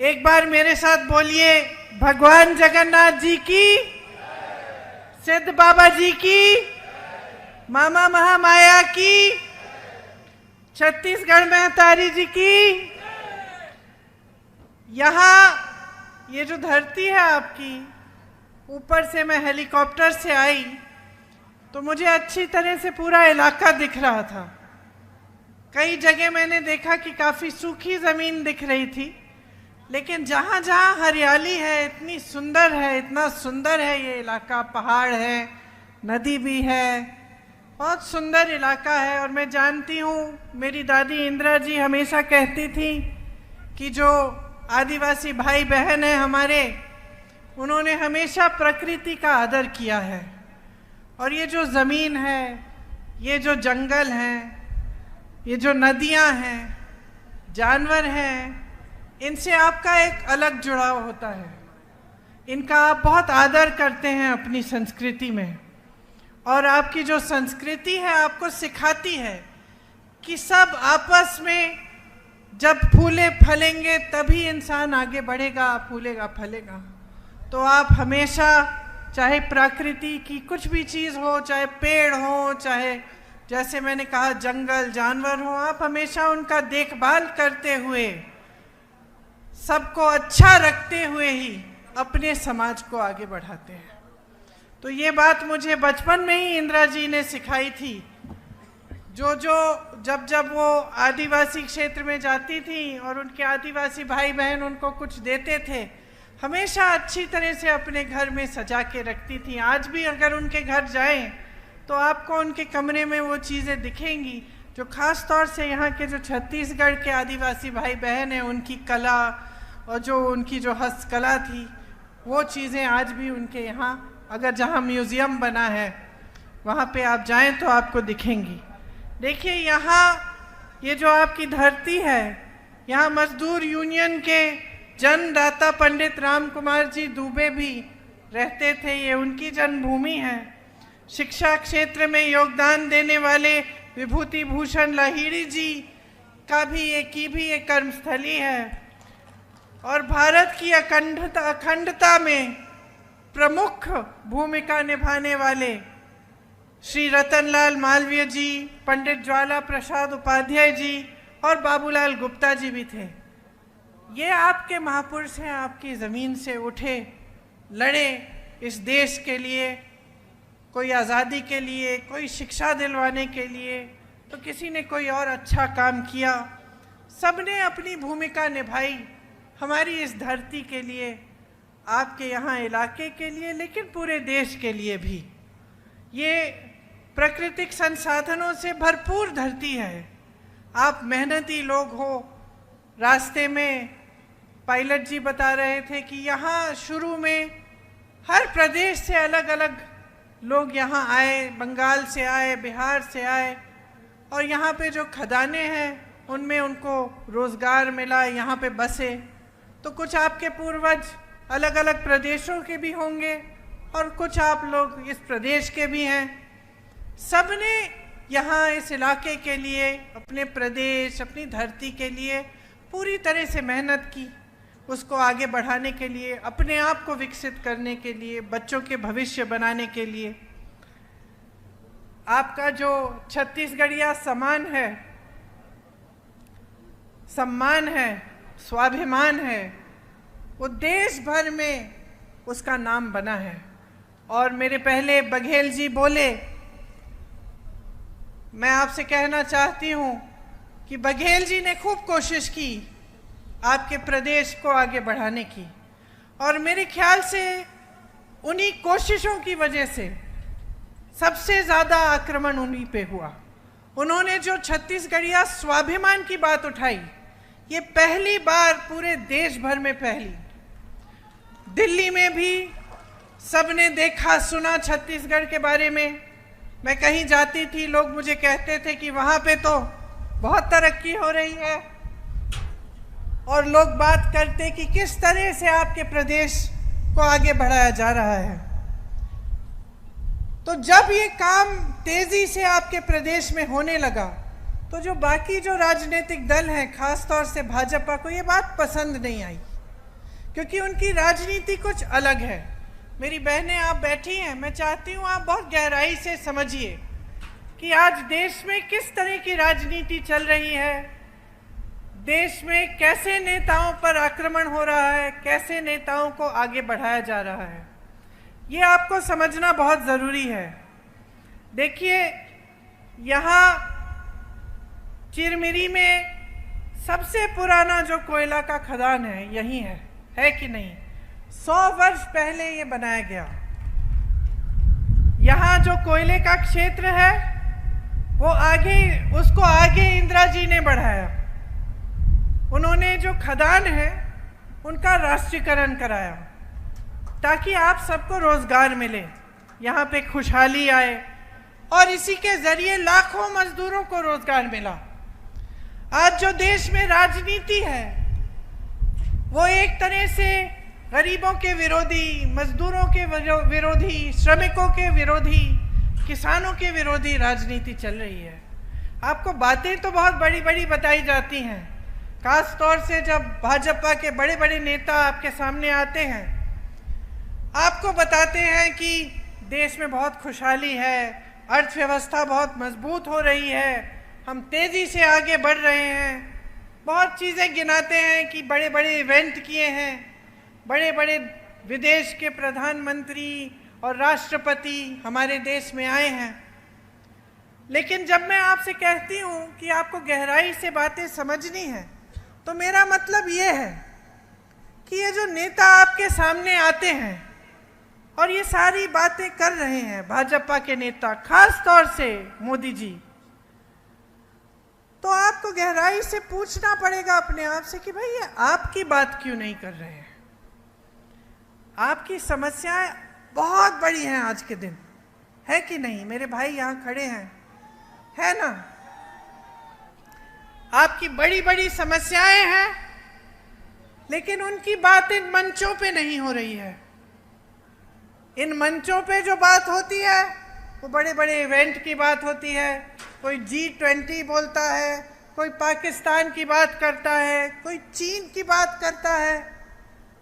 एक बार मेरे साथ बोलिए, भगवान जगन्नाथ जी की, सिद्ध बाबा जी की, मामा महामाया की, छत्तीसगढ़ महतारी जी की। यहाँ ये जो धरती है आपकी, ऊपर से मैं हेलीकॉप्टर से आई तो मुझे अच्छी तरह से पूरा इलाका दिख रहा था। कई जगह मैंने देखा कि काफ़ी सूखी ज़मीन दिख रही थी, लेकिन जहाँ जहाँ हरियाली है, इतनी सुंदर है, इतना सुंदर है ये इलाका। पहाड़ है, नदी भी है, बहुत सुंदर इलाका है। और मैं जानती हूँ, मेरी दादी इंदिरा जी हमेशा कहती थी कि जो आदिवासी भाई बहन हैं हमारे, उन्होंने हमेशा प्रकृति का आदर किया है। और ये जो ज़मीन है, ये जो जंगल हैं, ये जो नदियाँ हैं, जानवर हैं, इनसे आपका एक अलग जुड़ाव होता है। इनका आप बहुत आदर करते हैं अपनी संस्कृति में। और आपकी जो संस्कृति है आपको सिखाती है कि सब आपस में जब फूले फलेंगे तभी इंसान आगे बढ़ेगा, फूलेगा फलेगा। तो आप हमेशा, चाहे प्रकृति की कुछ भी चीज़ हो, चाहे पेड़ हो, चाहे जैसे मैंने कहा जंगल जानवर हो, आप हमेशा उनका देखभाल करते हुए, सबको अच्छा रखते हुए ही अपने समाज को आगे बढ़ाते हैं। तो ये बात मुझे बचपन में ही इंदिरा जी ने सिखाई थी। जब वो आदिवासी क्षेत्र में जाती थी और उनके आदिवासी भाई बहन उनको कुछ देते थे, हमेशा अच्छी तरह से अपने घर में सजा के रखती थी। आज भी अगर उनके घर जाएं तो आपको उनके कमरे में वो चीज़ें दिखेंगी जो ख़ास तौर से यहाँ के जो छत्तीसगढ़ के आदिवासी भाई बहन हैं, उनकी कला और जो उनकी जो हस्तकला थी, वो चीज़ें आज भी उनके यहाँ, अगर जहाँ म्यूज़ियम बना है वहाँ पे आप जाएं तो आपको दिखेंगी। देखिए, यहाँ ये जो आपकी धरती है, यहाँ मजदूर यूनियन के जन्मदाता पंडित राम कुमार जी दुबे भी रहते थे। ये उनकी जन्मभूमि है। शिक्षा क्षेत्र में योगदान देने वाले विभूति भूषण लाहिड़ी जी का भी एक कर्मस्थली है। और भारत की अखंडता में प्रमुख भूमिका निभाने वाले श्री रतनलाल मालवीय जी, पंडित ज्वाला प्रसाद उपाध्याय जी और बाबूलाल गुप्ता जी भी थे। ये आपके महापुरुष हैं, आपकी ज़मीन से उठे, लड़े इस देश के लिए, कोई आज़ादी के लिए, कोई शिक्षा दिलवाने के लिए, तो किसी ने कोई और अच्छा काम किया। सबने अपनी भूमिका निभाई हमारी इस धरती के लिए, आपके यहाँ इलाके के लिए, लेकिन पूरे देश के लिए भी। ये प्राकृतिक संसाधनों से भरपूर धरती है। आप मेहनती लोग हो। रास्ते में पायलट जी बता रहे थे कि यहाँ शुरू में हर प्रदेश से अलग अलग लोग यहाँ आए, बंगाल से आए, बिहार से आए, और यहाँ पे जो खदानें हैं उनमें उनको रोज़गार मिला, यहाँ पे बसे। तो कुछ आपके पूर्वज अलग अलग प्रदेशों के भी होंगे और कुछ आप लोग इस प्रदेश के भी हैं। सबने यहाँ इस इलाके के लिए, अपने प्रदेश, अपनी धरती के लिए पूरी तरह से मेहनत की, उसको आगे बढ़ाने के लिए, अपने आप को विकसित करने के लिए, बच्चों के भविष्य बनाने के लिए। आपका जो छत्तीसगढ़िया सम्मान है, स्वाभिमान है, वो देश भर में उसका नाम बना है। और मेरे पहले बघेल जी बोले, मैं आपसे कहना चाहती हूँ कि बघेल जी ने खूब कोशिश की आपके प्रदेश को आगे बढ़ाने की, और मेरे ख्याल से उन्हीं कोशिशों की वजह से सबसे ज़्यादा आक्रमण उन्हीं पे हुआ। उन्होंने जो छत्तीसगढ़िया स्वाभिमान की बात उठाई, ये पहली बार पूरे देश भर में फैली। दिल्ली में भी सबने देखा सुना छत्तीसगढ़ के बारे में। मैं कहीं जाती थी, लोग मुझे कहते थे कि वहाँ पे तो बहुत तरक्की हो रही है, और लोग बात करते कि किस तरह से आपके प्रदेश को आगे बढ़ाया जा रहा है। तो जब ये काम तेजी से आपके प्रदेश में होने लगा, तो जो बाकी जो राजनीतिक दल हैं, खास तौर से भाजपा को ये बात पसंद नहीं आई। क्योंकि उनकी राजनीति कुछ अलग है। मेरी बहनें आप बैठी हैं, मैं चाहती हूँ आप बहुत गहराई से समझिए कि आज देश में किस तरह की राजनीति चल रही है, देश में कैसे नेताओं पर आक्रमण हो रहा है, कैसे नेताओं को आगे बढ़ाया जा रहा है। ये आपको समझना बहुत ज़रूरी है। देखिए, यहाँ चिरमिरी में सबसे पुराना जो कोयला का खदान है यही है कि नहीं? 100 वर्ष पहले ये बनाया गया। यहाँ जो कोयले का क्षेत्र है वो उसको आगे इंदिरा जी ने बढ़ाया। उन्होंने जो खदान है उनका राष्ट्रीयकरण कराया ताकि आप सबको रोजगार मिले, यहाँ पे खुशहाली आए, और इसी के जरिए लाखों मजदूरों को रोजगार मिला। आज जो देश में राजनीति है वो एक तरह से गरीबों के विरोधी, मजदूरों के विरोधी, श्रमिकों के विरोधी, किसानों के विरोधी राजनीति चल रही है। आपको बातें तो बहुत बड़ी बड़ी बताई जाती हैं, खास तौर से जब भाजपा के बड़े बड़े नेता आपके सामने आते हैं, आपको बताते हैं कि देश में बहुत खुशहाली है, अर्थव्यवस्था बहुत मजबूत हो रही है, हम तेज़ी से आगे बढ़ रहे हैं। बहुत चीज़ें गिनाते हैं कि बड़े बड़े इवेंट किए हैं, बड़े बड़े विदेश के प्रधानमंत्री और राष्ट्रपति हमारे देश में आए हैं। लेकिन जब मैं आपसे कहती हूँ कि आपको गहराई से बातें समझनी है, तो मेरा मतलब ये है कि ये जो नेता आपके सामने आते हैं और ये सारी बातें कर रहे हैं, भाजपा के नेता, खास तौर से मोदी जी, तो आपको गहराई से पूछना पड़ेगा अपने आप से कि भाई ये आपकी बात क्यों नहीं कर रहे हैं। आपकी समस्याएं बहुत बड़ी हैं आज के दिन, है कि नहीं? मेरे भाई यहाँ खड़े हैं, है ना? आपकी बड़ी बड़ी समस्याएं हैं, लेकिन उनकी बात इन मंचों पे नहीं हो रही है। इन मंचों पे जो बात होती है वो बड़े बड़े इवेंट की बात होती है। कोई G20 बोलता है, कोई पाकिस्तान की बात करता है, कोई चीन की बात करता है।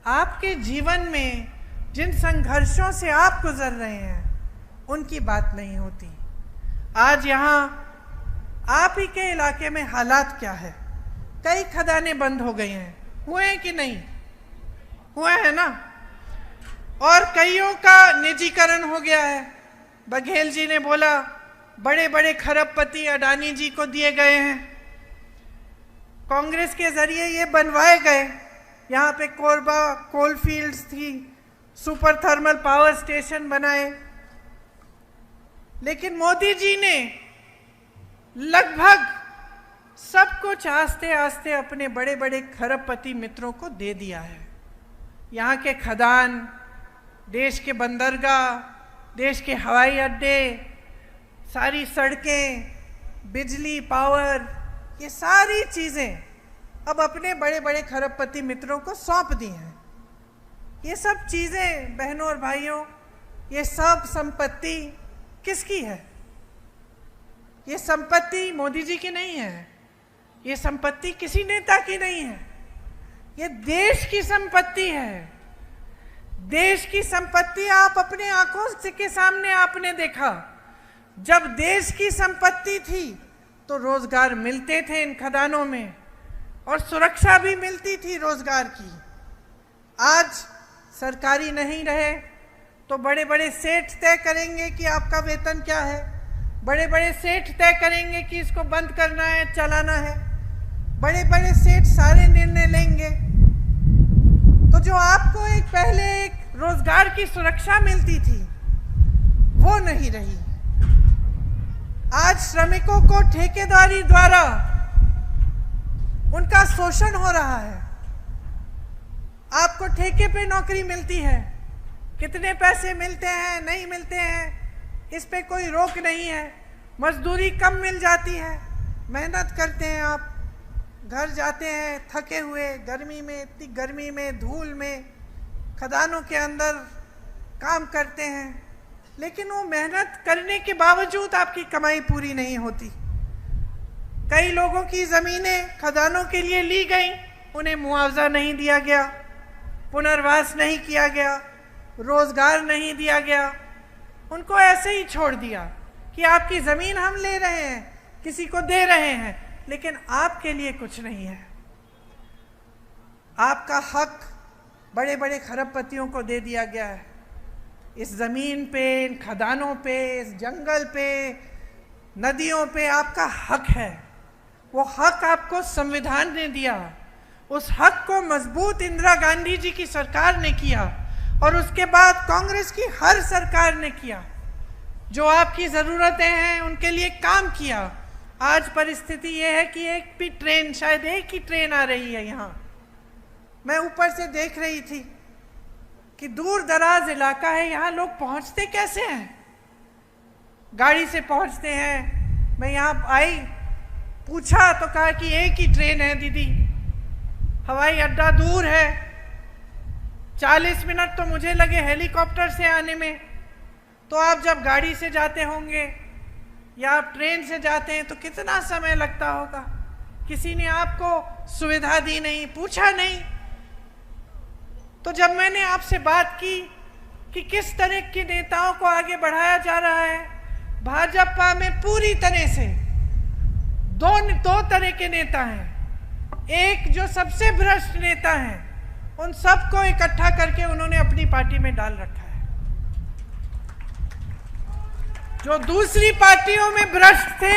आपके जीवन में जिन संघर्षों से आप गुजर रहे हैं उनकी बात नहीं होती। आज यहाँ आप ही के इलाके में हालात क्या है? कई खदानें बंद हो गई हैं, हुए हैं कि नहीं? हुए हैं ना? और कईयों का निजीकरण हो गया है। बघेल जी ने बोला बड़े बड़े खरबपति अडानी जी को दिए गए हैं, कांग्रेस के जरिए ये बनवाए गए। यहाँ पे कोरबा कोल फील्ड्स थी, सुपर थर्मल पावर स्टेशन बनाए, लेकिन मोदी जी ने लगभग सब कुछ आस्ते आस्ते अपने बड़े बड़े खरबपति मित्रों को दे दिया है। यहाँ के खदान, देश के बंदरगाह, देश के हवाई अड्डे, सारी सड़कें, बिजली, पावर, ये सारी चीज़ें अब अपने बड़े बड़े खरबपति मित्रों को सौंप दी हैं। ये सब चीज़ें बहनों और भाइयों, ये सब संपत्ति किसकी है? ये संपत्ति मोदी जी की नहीं है, ये संपत्ति किसी नेता की नहीं है, ये देश की संपत्ति है। देश की संपत्ति आप अपने आंखों के सामने आपने देखा। जब देश की संपत्ति थी तो रोजगार मिलते थे इन खदानों में, और सुरक्षा भी मिलती थी रोजगार की। आज सरकारी नहीं रहे तो बड़े बड़े सेठ तय करेंगे कि आपका वेतन क्या है, बड़े बड़े सेठ तय करेंगे कि इसको बंद करना है, चलाना है, बड़े बड़े सेठ सारे निर्णय लेंगे। तो जो आपको पहले एक रोजगार की सुरक्षा मिलती थी वो नहीं रही। आज श्रमिकों को ठेकेदारी द्वारा उनका शोषण हो रहा है। आपको ठेके पे नौकरी मिलती है, कितने पैसे मिलते हैं, नहीं मिलते हैं, इस पे कोई रोक नहीं है। मजदूरी कम मिल जाती है, मेहनत करते हैं आप, घर जाते हैं थके हुए, गर्मी में, इतनी गर्मी में, धूल में, खदानों के अंदर काम करते हैं, लेकिन वो मेहनत करने के बावजूद आपकी कमाई पूरी नहीं होती। कई लोगों की ज़मीनें खदानों के लिए ली गई, उन्हें मुआवजा नहीं दिया गया। पुनर्वास नहीं किया गया, रोजगार नहीं दिया गया, उनको ऐसे ही छोड़ दिया कि आपकी ज़मीन हम ले रहे हैं, किसी को दे रहे हैं, लेकिन आपके लिए कुछ नहीं है। आपका हक बड़े बड़े खरबपतियों को दे दिया गया है। इस ज़मीन पे, इन खदानों पे, इस जंगल पे, नदियों पे आपका हक है। वो हक आपको संविधान ने दिया। उस हक को मजबूत इंदिरा गांधी जी की सरकार ने किया और उसके बाद कांग्रेस की हर सरकार ने किया। जो आपकी ज़रूरतें हैं उनके लिए काम किया। आज परिस्थिति ये है कि एक भी ट्रेन, शायद एक ही ट्रेन आ रही है यहाँ। मैं ऊपर से देख रही थी कि दूर दराज इलाका है, यहाँ लोग पहुँचते कैसे हैं? गाड़ी से पहुँचते हैं। मैं यहाँ आई, पूछा तो कहा कि एक ही ट्रेन है दीदी, हवाई अड्डा दूर है, 40 मिनट तो मुझे लगे हेलीकॉप्टर से आने में। तो आप जब गाड़ी से जाते होंगे या आप ट्रेन से जाते हैं तो कितना समय लगता होगा? किसी ने आपको सुविधा दी नहीं, पूछा नहीं। तो जब मैंने आपसे बात की कि किस तरह के नेताओं को आगे बढ़ाया जा रहा है, भाजपा में पूरी तरह से दो तरह के नेता हैं। एक जो सबसे भ्रष्ट नेता हैं, उन सबको इकट्ठा करके उन्होंने अपनी पार्टी में डाल रखा है। जो दूसरी पार्टियों में भ्रष्ट थे,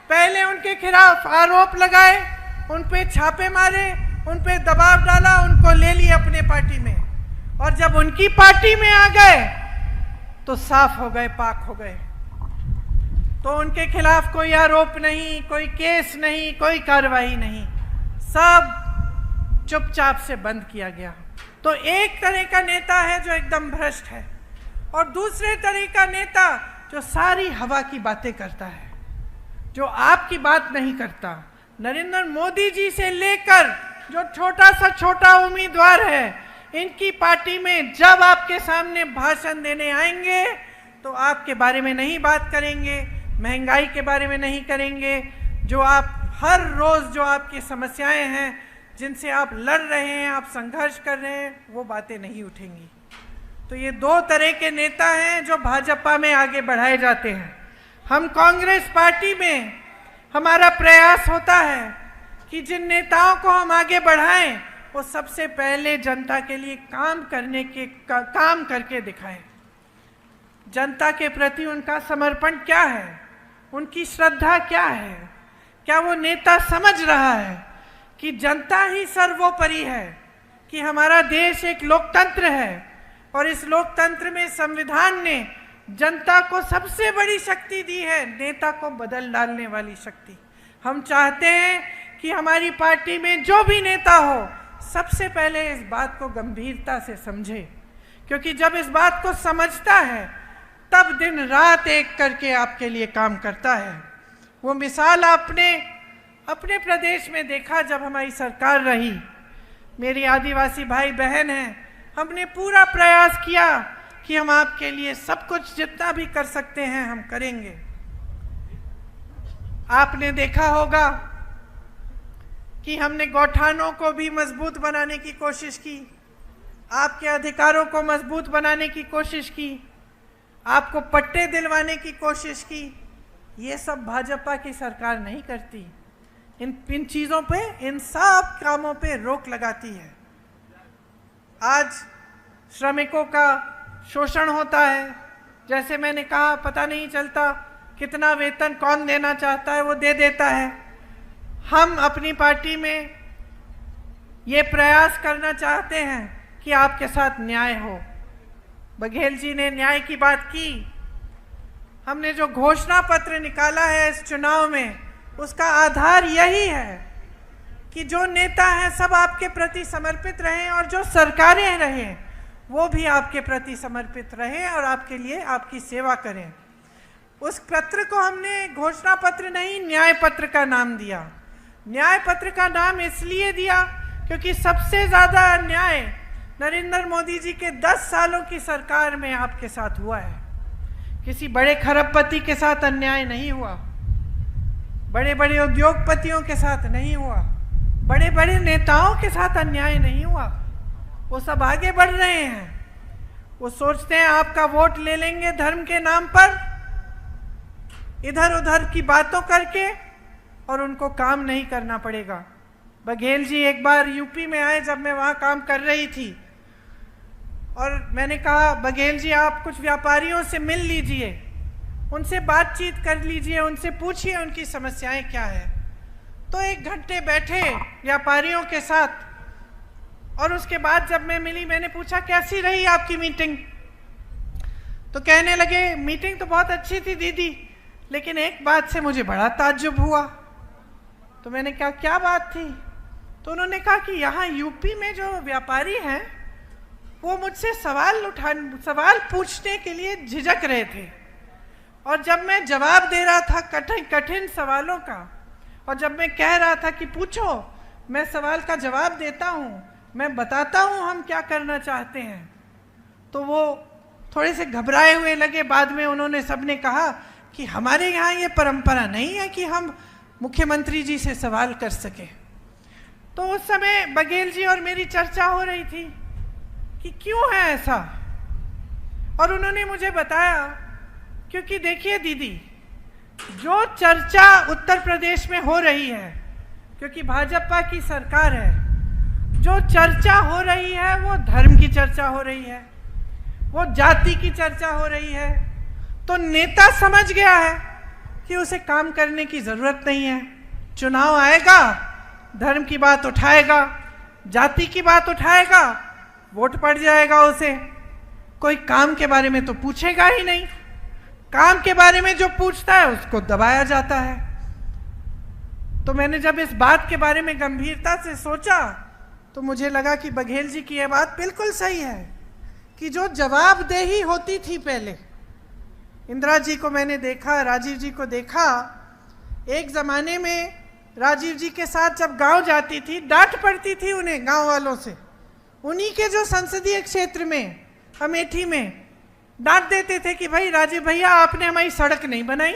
पहले उनके खिलाफ आरोप लगाए, उन पे छापे मारे, उन पे दबाव डाला, उनको ले लिए अपने पार्टी में, और जब उनकी पार्टी में आ गए तो साफ हो गए, पाक हो गए। तो उनके खिलाफ कोई आरोप नहीं, कोई केस नहीं, कोई कार्रवाई नहीं, सब चुपचाप से बंद किया गया। तो एक तरह का नेता है जो एकदम भ्रष्ट है, और दूसरे तरह का नेता जो सारी हवा की बातें करता है, जो आपकी बात नहीं करता। नरेंद्र मोदी जी से लेकर जो छोटा सा छोटा उम्मीदवार है, इनकी पार्टी में जब आपके सामने भाषण देने आएंगे तो आपके बारे में नहीं बात करेंगे, महंगाई के बारे में नहीं करेंगे, जो आप हर रोज़ जो आपकी समस्याएं हैं, जिनसे आप लड़ रहे हैं, आप संघर्ष कर रहे हैं, वो बातें नहीं उठेंगी। तो ये दो तरह के नेता हैं जो भाजपा में आगे बढ़ाए जाते हैं। हम कांग्रेस पार्टी में हमारा प्रयास होता है कि जिन नेताओं को हम आगे बढ़ाएं, वो सबसे पहले जनता के लिए काम करके दिखाएं। जनता के प्रति उनका समर्पण क्या है, उनकी श्रद्धा क्या है, क्या वो नेता समझ रहा है कि जनता ही सर्वोपरि है, कि हमारा देश एक लोकतंत्र है और इस लोकतंत्र में संविधान ने जनता को सबसे बड़ी शक्ति दी है, नेता को बदल डालने वाली शक्ति। हम चाहते हैं कि हमारी पार्टी में जो भी नेता हो, सबसे पहले इस बात को गंभीरता से समझे, क्योंकि जब इस बात को समझता है तब दिन रात एक करके आपके लिए काम करता है। वो मिसाल आपने अपने प्रदेश में देखा जब हमारी सरकार रही। मेरी आदिवासी भाई बहन हैं, हमने पूरा प्रयास किया कि हम आपके लिए सब कुछ जितना भी कर सकते हैं हम करेंगे। आपने देखा होगा कि हमने गौठानों को भी मजबूत बनाने की कोशिश की, आपके अधिकारों को मजबूत बनाने की कोशिश की, आपको पट्टे दिलवाने की कोशिश की। ये सब भाजपा की सरकार नहीं करती। इन चीज़ों पे, इन सब कामों पे रोक लगाती है। आज श्रमिकों का शोषण होता है, जैसे मैंने कहा, पता नहीं चलता कितना वेतन कौन देना चाहता है, वो दे देता है। हम अपनी पार्टी में ये प्रयास करना चाहते हैं कि आपके साथ न्याय हो। बघेल जी ने न्याय की बात की। हमने जो घोषणा पत्र निकाला है इस चुनाव में, उसका आधार यही है कि जो नेता हैं सब आपके प्रति समर्पित रहें, और जो सरकारें रहें वो भी आपके प्रति समर्पित रहें और आपके लिए आपकी सेवा करें। उस पत्र को हमने घोषणा पत्र नहीं, न्याय पत्र का नाम दिया। न्याय पत्र का नाम इसलिए दिया क्योंकि सबसे ज़्यादा अन्याय नरेंद्र मोदी जी के 10 सालों की सरकार में आपके साथ हुआ है। किसी बड़े खरबपति के साथ अन्याय नहीं हुआ, बड़े बड़े उद्योगपतियों के साथ नहीं हुआ, बड़े बड़े नेताओं के साथ अन्याय नहीं हुआ। वो सब आगे बढ़ रहे हैं। वो सोचते हैं आपका वोट ले लेंगे धर्म के नाम पर, इधर उधर की बातों करके, और उनको काम नहीं करना पड़ेगा। बघेल जी एक बार यूपी में आए जब मैं वहाँ काम कर रही थी, और मैंने कहा बघेल जी आप कुछ व्यापारियों से मिल लीजिए, उनसे बातचीत कर लीजिए, उनसे पूछिए उनकी समस्याएं क्या है। तो 1 घंटे बैठे व्यापारियों के साथ, और उसके बाद जब मैं मिली मैंने पूछा कैसी रही आपकी मीटिंग। तो कहने लगे मीटिंग तो बहुत अच्छी थी दीदी, लेकिन एक बात से मुझे बड़ा ताज्जुब हुआ। तो मैंने कहा क्या बात थी? तो उन्होंने कहा कि यहाँ यूपी में जो व्यापारी हैं वो मुझसे सवाल पूछने के लिए झिझक रहे थे, और जब मैं जवाब दे रहा था कठिन सवालों का, और जब मैं कह रहा था कि पूछो, मैं सवाल का जवाब देता हूँ, मैं बताता हूँ हम क्या करना चाहते हैं, तो वो थोड़े से घबराए हुए लगे। बाद में उन्होंने सबने कहा कि हमारे यहाँ ये परंपरा नहीं है कि हम मुख्यमंत्री जी से सवाल कर सके। तो उस समय बघेल जी और मेरी चर्चा हो रही थी कि क्यों है ऐसा, और उन्होंने मुझे बताया क्योंकि देखिए दीदी, जो चर्चा उत्तर प्रदेश में हो रही है, क्योंकि भाजपा की सरकार है, जो चर्चा हो रही है वो धर्म की चर्चा हो रही है, वो जाति की चर्चा हो रही है। तो नेता समझ गया है कि उसे काम करने की जरूरत नहीं है। चुनाव आएगा, धर्म की बात उठाएगा, जाति की बात उठाएगा, वोट पड़ जाएगा उसे, कोई काम के बारे में तो पूछेगा ही नहीं। काम के बारे में जो पूछता है उसको दबाया जाता है। तो मैंने जब इस बात के बारे में गंभीरता से सोचा तो मुझे लगा कि बघेल जी की यह बात बिल्कुल सही है कि जो जवाबदेही होती थी पहले, इंदिरा जी को मैंने देखा, राजीव जी को देखा, एक ज़माने में राजीव जी के साथ जब गांव जाती थी डांट पड़ती थी उन्हें गांव वालों से। उन्हीं के जो संसदीय क्षेत्र में अमेठी में डांट देते थे कि भाई राजीव भैया आपने हमारी सड़क नहीं बनाई,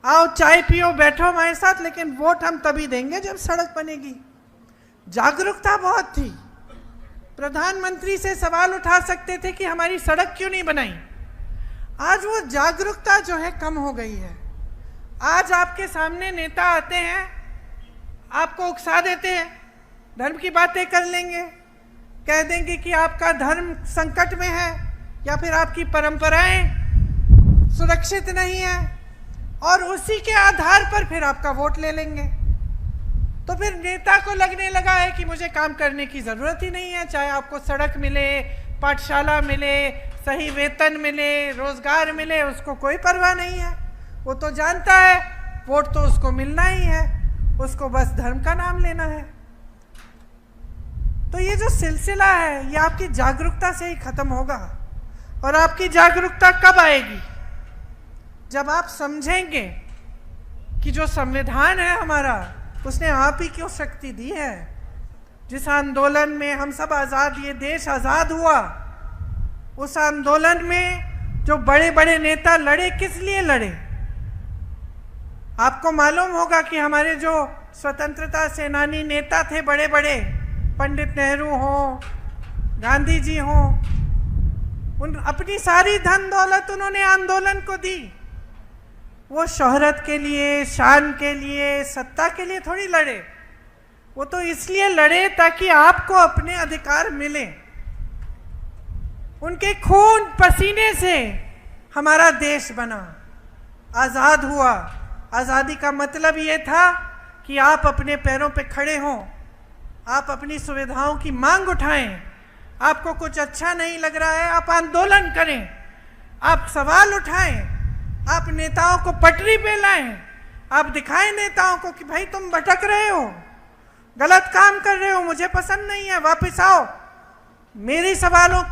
आओ चाय पियो बैठो हमारे साथ, लेकिन वोट हम तभी देंगे जब सड़क बनेगी। जागरूकता बहुत थी, प्रधानमंत्री से सवाल उठा सकते थे कि हमारी सड़क क्यों नहीं बनाई। आज वो जागरूकता जो है कम हो गई है। आज आपके सामने नेता आते हैं, आपको उकसा देते हैं, धर्म की बातें कर लेंगे, कह देंगे कि आपका धर्म संकट में है या फिर आपकी परंपराएं सुरक्षित नहीं है, और उसी के आधार पर फिर आपका वोट ले लेंगे। तो फिर नेता को लगने लगा है कि मुझे काम करने की ज़रूरत ही नहीं है, चाहे आपको सड़क मिले, पाठशाला मिले, सही वेतन मिले, रोजगार मिले, उसको कोई परवाह नहीं है। वो तो जानता है वोट तो उसको मिलना ही है, उसको बस धर्म का नाम लेना है। तो ये जो सिलसिला है ये आपकी जागरूकता से ही खत्म होगा। और आपकी जागरूकता कब आएगी? जब आप समझेंगे कि जो संविधान है हमारा, उसने आप ही क्यों शक्ति दी है। जिस आंदोलन में हम सब आज़ाद, ये देश आज़ाद हुआ, उस आंदोलन में जो बड़े बड़े नेता लड़े, किस लिए लड़े? आपको मालूम होगा कि हमारे जो स्वतंत्रता सेनानी नेता थे बड़े बड़े, पंडित नेहरू हो, गांधी जी हो, उन अपनी सारी धन दौलत उन्होंने आंदोलन को दी। वो शोहरत के लिए, शान के लिए, सत्ता के लिए थोड़ी लड़े। वो तो इसलिए लड़े ताकि आपको अपने अधिकार मिले। उनके खून पसीने से हमारा देश बना, आज़ाद हुआ। आज़ादी का मतलब ये था कि आप अपने पैरों पे खड़े हों, आप अपनी सुविधाओं की मांग उठाएं। आपको कुछ अच्छा नहीं लग रहा है, आप आंदोलन करें, आप सवाल उठाएं, आप नेताओं को पटरी पे लाएं, आप दिखाएं नेताओं को कि भाई तुम भटक रहे हो, गलत काम कर रहे हो, मुझे पसंद नहीं है, वापस आओ, मेरे सवालों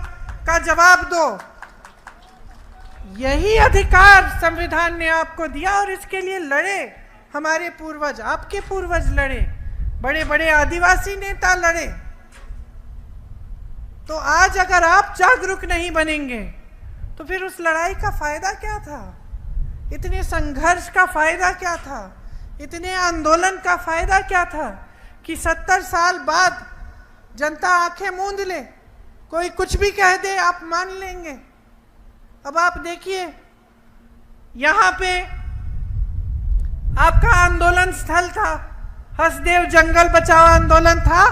का जवाब दो। यही अधिकार संविधान ने आपको दिया और इसके लिए लड़े हमारे पूर्वज, आपके पूर्वज लड़े, बड़े बड़े आदिवासी नेता लड़े। तो आज अगर आप जागरूक नहीं बनेंगे तो फिर उस लड़ाई का फायदा क्या था? इतने संघर्ष का फायदा क्या था? इतने आंदोलन का फायदा क्या था कि 70 साल बाद जनता आंखें मूंद ले, कोई कुछ भी कह दे आप मान लेंगे। अब आप देखिए, यहां पे आपका आंदोलन स्थल था, हसदेव जंगल बचाओ आंदोलन था।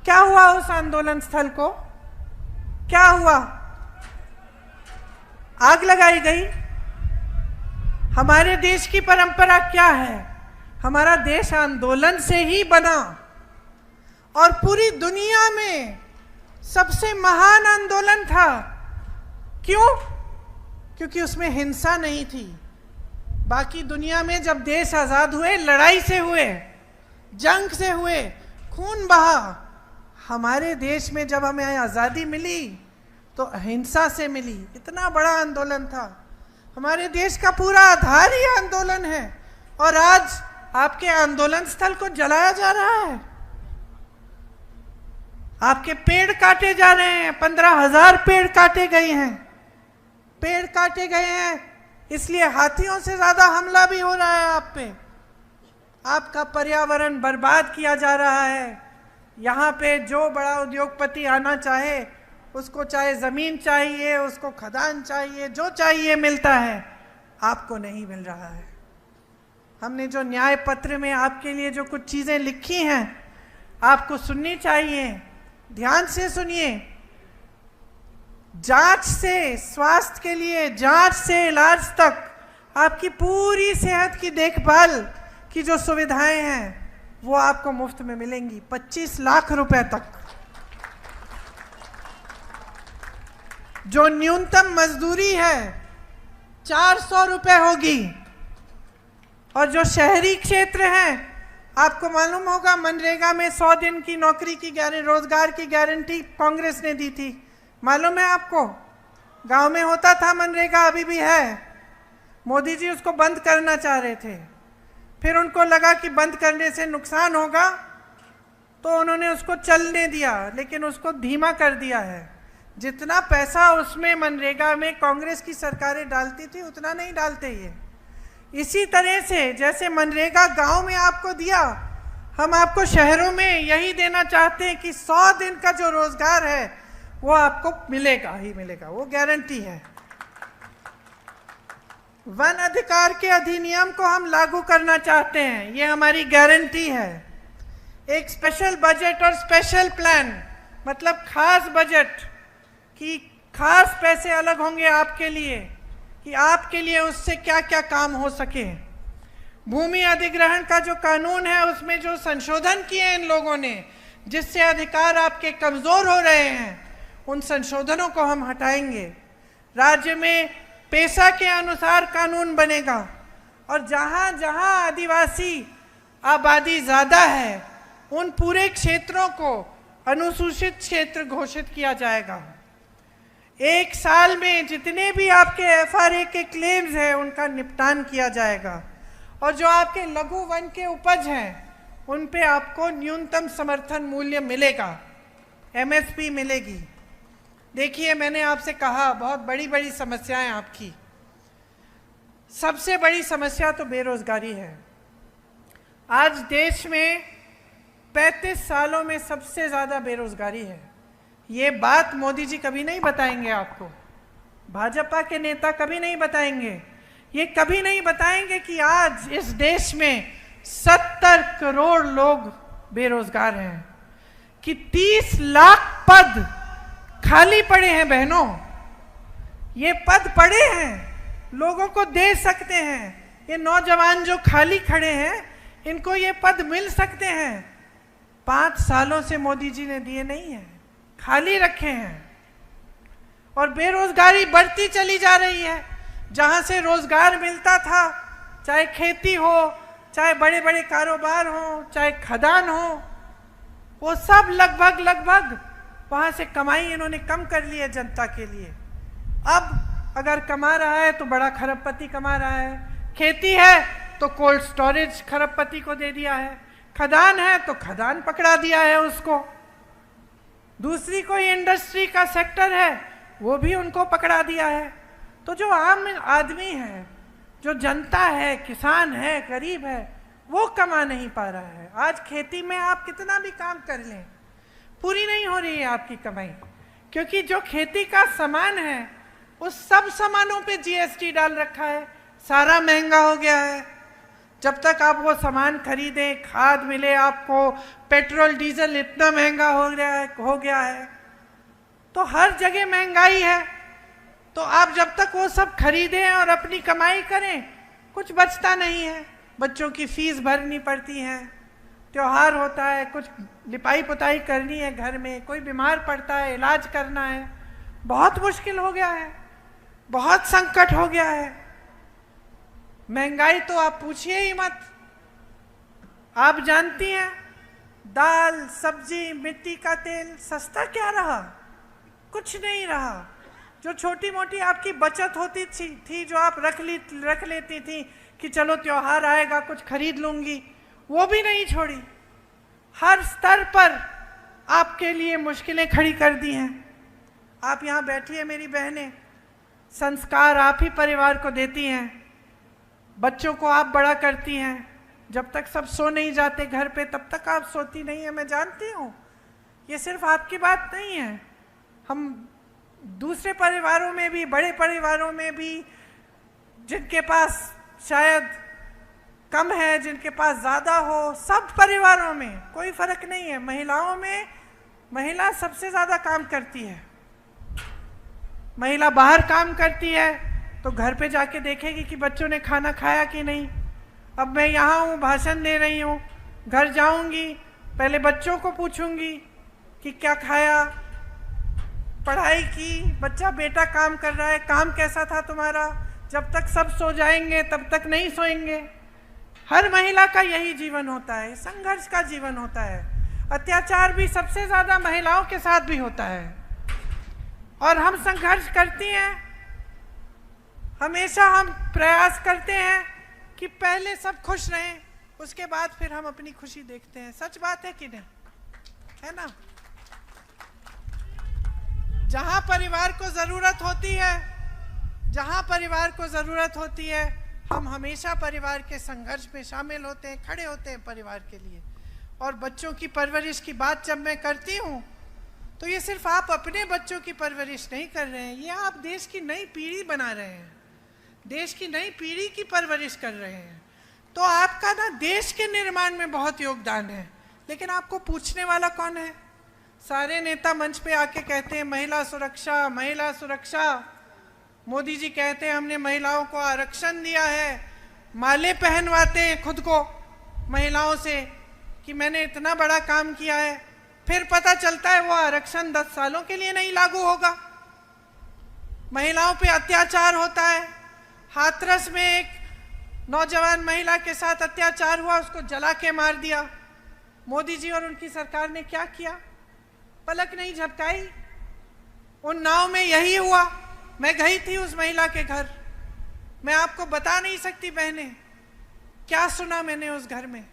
क्या हुआ उस आंदोलन स्थल को? क्या हुआ? आग लगाई गई। हमारे देश की परंपरा क्या है? हमारा देश आंदोलन से ही बना, और पूरी दुनिया में सबसे महान आंदोलन था। क्यों? क्योंकि उसमें हिंसा नहीं थी। बाकी दुनिया में जब देश आजाद हुए, लड़ाई से हुए, जंग से हुए, खून बहा। हमारे देश में जब हमें आजादी मिली तो अहिंसा से मिली। इतना बड़ा आंदोलन था। हमारे देश का पूरा आधार ही आंदोलन है, और आज आपके आंदोलन स्थल को जलाया जा रहा है। आपके पेड़ काटे जा रहे हैं। 15,000 पेड़ काटे गए हैं। पेड़ काटे गए हैं, इसलिए हाथियों से ज्यादा हमला भी हो रहा है आप पे। आपका पर्यावरण बर्बाद किया जा रहा है। यहाँ पे जो बड़ा उद्योगपति आना चाहे, उसको चाहे जमीन चाहिए, उसको खदान चाहिए, जो चाहिए मिलता है, आपको नहीं मिल रहा है। हमने जो न्याय पत्र में आपके लिए जो कुछ चीजें लिखी हैं, आपको सुननी चाहिए। ध्यान से सुनिए। जांच से स्वास्थ्य के लिए, जांच से इलाज तक, आपकी पूरी सेहत की देखभाल की जो सुविधाएं हैं वो आपको मुफ्त में मिलेंगी, 25 लाख रुपए तक। जो न्यूनतम मजदूरी है 400 रुपए होगी। और जो शहरी क्षेत्र हैं, आपको मालूम होगा मनरेगा में 100 दिन की नौकरी की रोजगार की गारंटी कांग्रेस ने दी थी। मालूम है आपको? गांव में होता था मनरेगा, अभी भी है। मोदी जी उसको बंद करना चाह रहे थे, फिर उनको लगा कि बंद करने से नुकसान होगा, तो उन्होंने उसको चलने दिया, लेकिन उसको धीमा कर दिया है। जितना पैसा उसमें मनरेगा में कांग्रेस की सरकारें डालती थी, उतना नहीं डालते ये। इसी तरह से जैसे मनरेगा गांव में आपको दिया, हम आपको शहरों में यही देना चाहते हैं कि 100 दिन का जो रोजगार है वो आपको मिलेगा ही मिलेगा, वो गारंटी है। वन अधिकार के अधिनियम को हम लागू करना चाहते हैं, ये हमारी गारंटी है। एक स्पेशल बजट और स्पेशल प्लान, मतलब खास बजट कि खास पैसे अलग होंगे आपके लिए, कि आपके लिए उससे क्या क्या काम हो सके। भूमि अधिग्रहण का जो कानून है, उसमें जो संशोधन किए इन लोगों ने, जिससे अधिकार आपके कमजोर हो रहे हैं, उन संशोधनों को हम हटाएंगे। राज्य में पेशा के अनुसार कानून बनेगा, और जहां जहां आदिवासी आबादी ज्यादा है, उन पूरे क्षेत्रों को अनुसूचित क्षेत्र घोषित किया जाएगा। 1 साल में जितने भी आपके FRA के क्लेम्स हैं, उनका निपटान किया जाएगा। और जो आपके लघु वन के उपज हैं, उन पे आपको न्यूनतम समर्थन मूल्य मिलेगा, MSP मिलेगी। देखिए, मैंने आपसे कहा बहुत बड़ी बड़ी समस्याएं आपकी। सबसे बड़ी समस्या तो बेरोजगारी है। आज देश में 35 सालों में सबसे ज़्यादा बेरोजगारी है। ये बात मोदी जी कभी नहीं बताएंगे आपको, भाजपा के नेता कभी नहीं बताएंगे। ये कभी नहीं बताएंगे कि आज इस देश में 70 करोड़ लोग बेरोजगार हैं, कि 30 लाख पद खाली पड़े हैं। बहनों, ये पद पड़े हैं, लोगों को दे सकते हैं। ये नौजवान जो खाली खड़े हैं, इनको ये पद मिल सकते हैं। 5 सालों से मोदी जी ने दिए नहीं है, खाली रखे हैं। और बेरोजगारी बढ़ती चली जा रही है। जहां से रोजगार मिलता था, चाहे खेती हो, चाहे बड़े बड़े कारोबार हो, चाहे खदान हो, वो सब लगभग वहां से कमाई इन्होंने कम कर ली है जनता के लिए। अब अगर कमा रहा है तो बड़ा खरबपति कमा रहा है। खेती है तो कोल्ड स्टोरेज खरबपति को दे दिया है। खदान है तो खदान पकड़ा दिया है उसको। दूसरी कोई इंडस्ट्री का सेक्टर है, वो भी उनको पकड़ा दिया है। तो जो आम आदमी है, जो जनता है, किसान है, गरीब है, वो कमा नहीं पा रहा है। आज खेती में आप कितना भी काम कर लें, पूरी नहीं हो रही है आपकी कमाई, क्योंकि जो खेती का सामान है उस सब सामानों पे जीएसटी डाल रखा है, सारा महंगा हो गया है। जब तक आप वो सामान खरीदें, खाद मिले आपको, पेट्रोल डीजल इतना महंगा हो गया है, तो हर जगह महंगाई है। तो आप जब तक वो सब खरीदें और अपनी कमाई करें, कुछ बचता नहीं है। बच्चों की फीस भरनी पड़ती है, त्योहार होता है, कुछ लिपाई पुताई करनी है घर में, कोई बीमार पड़ता है, इलाज करना है, बहुत मुश्किल हो गया है, बहुत संकट हो गया है। महंगाई तो आप पूछिए ही मत। आप जानती हैं, दाल सब्जी मिट्टी का तेल सस्ता क्या रहा? कुछ नहीं रहा। जो छोटी मोटी आपकी बचत होती थी जो आप रख लेती थी कि चलो त्योहार आएगा कुछ खरीद लूंगी, वो भी नहीं छोड़ी। हर स्तर पर आपके लिए मुश्किलें खड़ी कर दी हैं। आप यहाँ बैठी है मेरी बहनें, संस्कार आप ही परिवार को देती हैं, बच्चों को आप बड़ा करती हैं। जब तक सब सो नहीं जाते घर पे तब तक आप सोती नहीं है, मैं जानती हूँ। ये सिर्फ आपकी बात नहीं है, हम दूसरे परिवारों में भी, बड़े परिवारों में भी, जिनके पास शायद कम है, जिनके पास ज़्यादा हो, सब परिवारों में कोई फर्क नहीं है। महिलाओं में महिला सबसे ज़्यादा काम करती है। महिला बाहर काम करती है तो घर पे जाके देखेगी कि बच्चों ने खाना खाया कि नहीं। अब मैं यहाँ हूँ, भाषण दे रही हूँ, घर जाऊँगी, पहले बच्चों को पूछूंगी कि क्या खाया, पढ़ाई की, बच्चा बेटा काम कर रहा है, काम कैसा था तुम्हारा। जब तक सब सो जाएंगे तब तक नहीं सोएंगे। हर महिला का यही जीवन होता है, संघर्ष का जीवन होता है। अत्याचार भी सबसे ज़्यादा महिलाओं के साथ भी होता है और हम संघर्ष करती हैं। हमेशा हम प्रयास करते हैं कि पहले सब खुश रहें, उसके बाद फिर हम अपनी खुशी देखते हैं। सच बात है कि नहीं, है ना? जहाँ परिवार को ज़रूरत होती है, जहाँ परिवार को ज़रूरत होती है, हम हमेशा परिवार के संघर्ष में शामिल होते हैं, खड़े होते हैं परिवार के लिए। और बच्चों की परवरिश की बात जब मैं करती हूँ तो ये सिर्फ आप अपने बच्चों की परवरिश नहीं कर रहे हैं, ये आप देश की नई पीढ़ी बना रहे हैं, देश की नई पीढ़ी की परवरिश कर रहे हैं। तो आपका ना देश के निर्माण में बहुत योगदान है। लेकिन आपको पूछने वाला कौन है? सारे नेता मंच पे आके कहते हैं महिला सुरक्षा, महिला सुरक्षा। मोदी जी कहते हैं हमने महिलाओं को आरक्षण दिया है, माले पहनवाते हैं खुद को महिलाओं से कि मैंने इतना बड़ा काम किया है। फिर पता चलता है वो आरक्षण 10 सालों के लिए नहीं लागू होगा। महिलाओं पे अत्याचार होता है। हाथरस में एक नौजवान महिला के साथ अत्याचार हुआ, उसको जला के मार दिया। मोदी जी और उनकी सरकार ने क्या किया? पलक नहीं झपकाई। उन्नाव में यही हुआ। मैं गई थी उस महिला के घर, मैं आपको बता नहीं सकती बहनें क्या सुना मैंने उस घर में।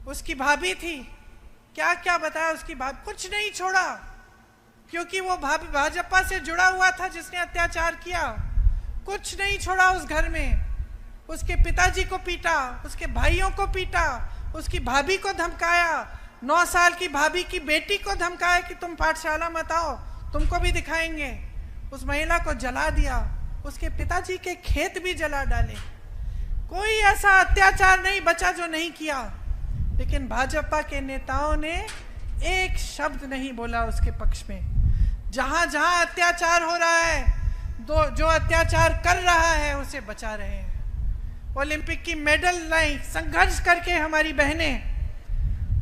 उसकी भाभी थी, क्या क्या बताया उसकी भाभी, कुछ नहीं छोड़ा, क्योंकि वो भाभी भाजपा से जुड़ा हुआ था जिसने अत्याचार किया। कुछ नहीं छोड़ा उस घर में। उसके पिताजी को पीटा, उसके भाइयों को पीटा, उसकी भाभी को धमकाया, 9 साल की भाभी की बेटी को धमकाया कि तुम पाठशाला मत आओ, तुमको भी दिखाएंगे। उस महिला को जला दिया, उसके पिताजी के खेत भी जला डाले। कोई ऐसा अत्याचार नहीं बचा जो नहीं किया। लेकिन भाजपा के नेताओं ने एक शब्द नहीं बोला उसके पक्ष में। जहां जहां अत्याचार हो रहा है, जो अत्याचार कर रहा है उसे बचा रहे हैं। ओलंपिक की मेडल लाई, संघर्ष करके हमारी बहनें,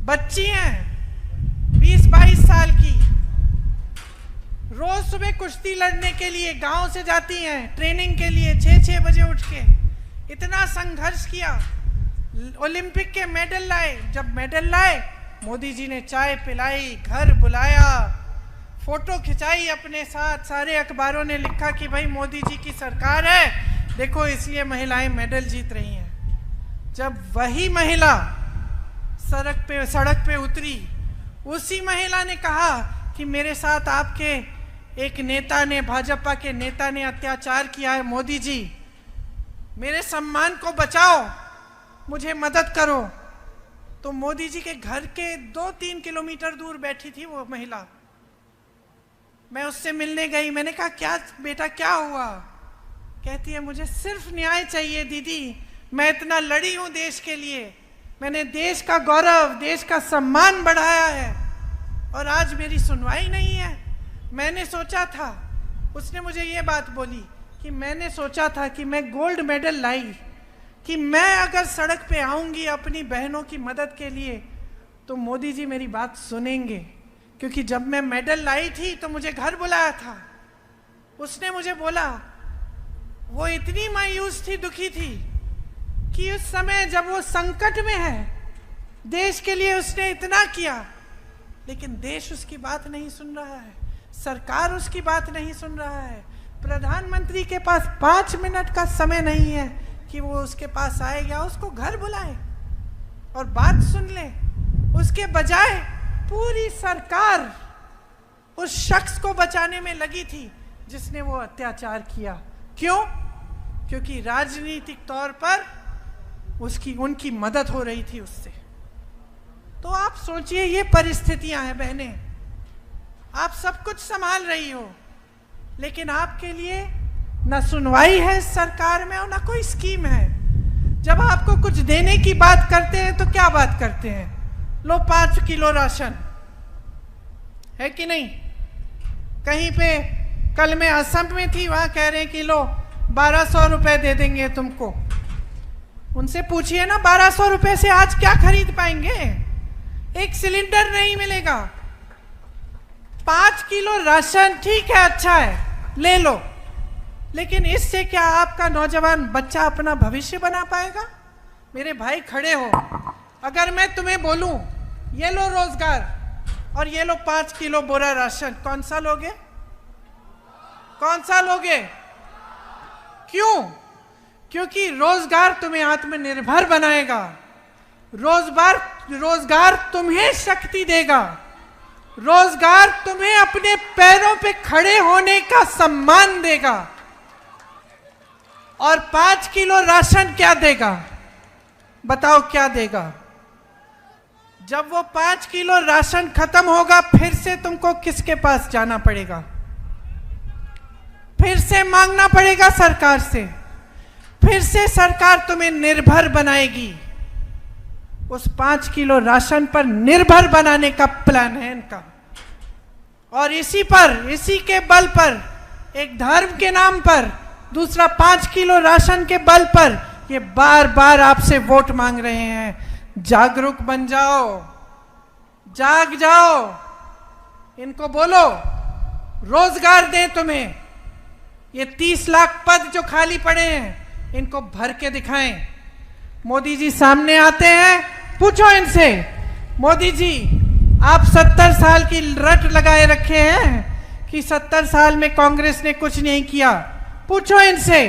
बच्ची हैं 20-22 साल की, रोज सुबह कुश्ती लड़ने के लिए गांव से जाती हैं ट्रेनिंग के लिए, 6-6 बजे उठ के इतना संघर्ष किया, ओलंपिक के मेडल लाए। जब मेडल लाए, मोदी जी ने चाय पिलाई, घर बुलाया, फोटो खिंचाई अपने साथ, सारे अखबारों ने लिखा कि भाई मोदी जी की सरकार है, देखो इसलिए महिलाएं मेडल जीत रही हैं। जब वही महिला सड़क पे उतरी, उसी महिला ने कहा कि मेरे साथ आपके एक नेता ने, भाजपा के नेता ने अत्याचार किया है, मोदी जी मेरे सम्मान को बचाओ, मुझे मदद करो। तो मोदी जी के घर के 2-3 किलोमीटर दूर बैठी थी वो महिला। मैं उससे मिलने गई, मैंने कहा क्या बेटा क्या हुआ? कहती है मुझे सिर्फ न्याय चाहिए दीदी, मैं इतना लड़ी हूं देश के लिए, मैंने देश का गौरव, देश का सम्मान बढ़ाया है और आज मेरी सुनवाई नहीं है। मैंने सोचा था, उसने मुझे ये बात बोली कि मैंने सोचा था कि मैं गोल्ड मेडल लाई, कि मैं अगर सड़क पे आऊंगी अपनी बहनों की मदद के लिए तो मोदी जी मेरी बात सुनेंगे, क्योंकि जब मैं मेडल लाई थी तो मुझे घर बुलाया था। उसने मुझे बोला, वो इतनी मायूस थी, दुखी थी कि उस समय जब वो संकट में है, देश के लिए उसने इतना किया, लेकिन देश उसकी बात नहीं सुन रहा है, सरकार उसकी बात नहीं सुन रहा है। प्रधानमंत्री के पास 5 मिनट का समय नहीं है कि वो उसके पास आए या उसको घर बुलाए और बात सुन ले। उसके बजाय पूरी सरकार उस शख्स को बचाने में लगी थी जिसने वो अत्याचार किया। क्यों? क्योंकि राजनीतिक तौर पर उनकी मदद हो रही थी उससे। तो आप सोचिए, ये परिस्थितियां हैं बहनें, आप सब कुछ संभाल रही हो, लेकिन आपके लिए ना सुनवाई है इस सरकार में और ना कोई स्कीम है। जब आपको कुछ देने की बात करते हैं तो क्या बात करते हैं? लो 5 किलो राशन, है कि नहीं? कहीं पे कल मैं असम में थी, वहां कह रहे हैं कि लो 1200 रुपए दे देंगे तुमको। उनसे पूछिए ना, 1200 रुपए से आज क्या खरीद पाएंगे? एक सिलेंडर नहीं मिलेगा। 5 किलो राशन ठीक है, अच्छा है, ले लो, लेकिन इससे क्या आपका नौजवान बच्चा अपना भविष्य बना पाएगा? मेरे भाई खड़े हो, अगर मैं तुम्हें बोलूं ये लो रोजगार और ये लो 5 किलो बोरा राशन, कौन सा लोगे? कौन सा लोगे? क्यों? क्योंकि रोजगार तुम्हें आत्मनिर्भर बनाएगा, रोजगार तुम्हें शक्ति देगा, रोजगार तुम्हें अपने पैरों पे खड़े होने का सम्मान देगा। और 5 किलो राशन क्या देगा? बताओ क्या देगा? जब वो 5 किलो राशन खत्म होगा, फिर से तुमको किसके पास जाना पड़ेगा? फिर से मांगना पड़ेगा सरकार से, फिर से सरकार तुम्हें निर्भर बनाएगी। उस 5 किलो राशन पर निर्भर बनाने का प्लान है इनका। और इसी के बल पर, एक धर्म के नाम पर, दूसरा 5 किलो राशन के बल पर ये बार बार आपसे वोट मांग रहे हैं। जागरूक बन जाओ, जाग जाओ, इनको बोलो रोजगार दें तुम्हें। ये 30 लाख पद जो खाली पड़े हैं, इनको भर के दिखाएं। मोदी जी सामने आते हैं, पूछो इनसे, मोदी जी आप 70 साल की रट लगाए रखे हैं कि 70 साल में कांग्रेस ने कुछ नहीं किया। पूछो इनसे,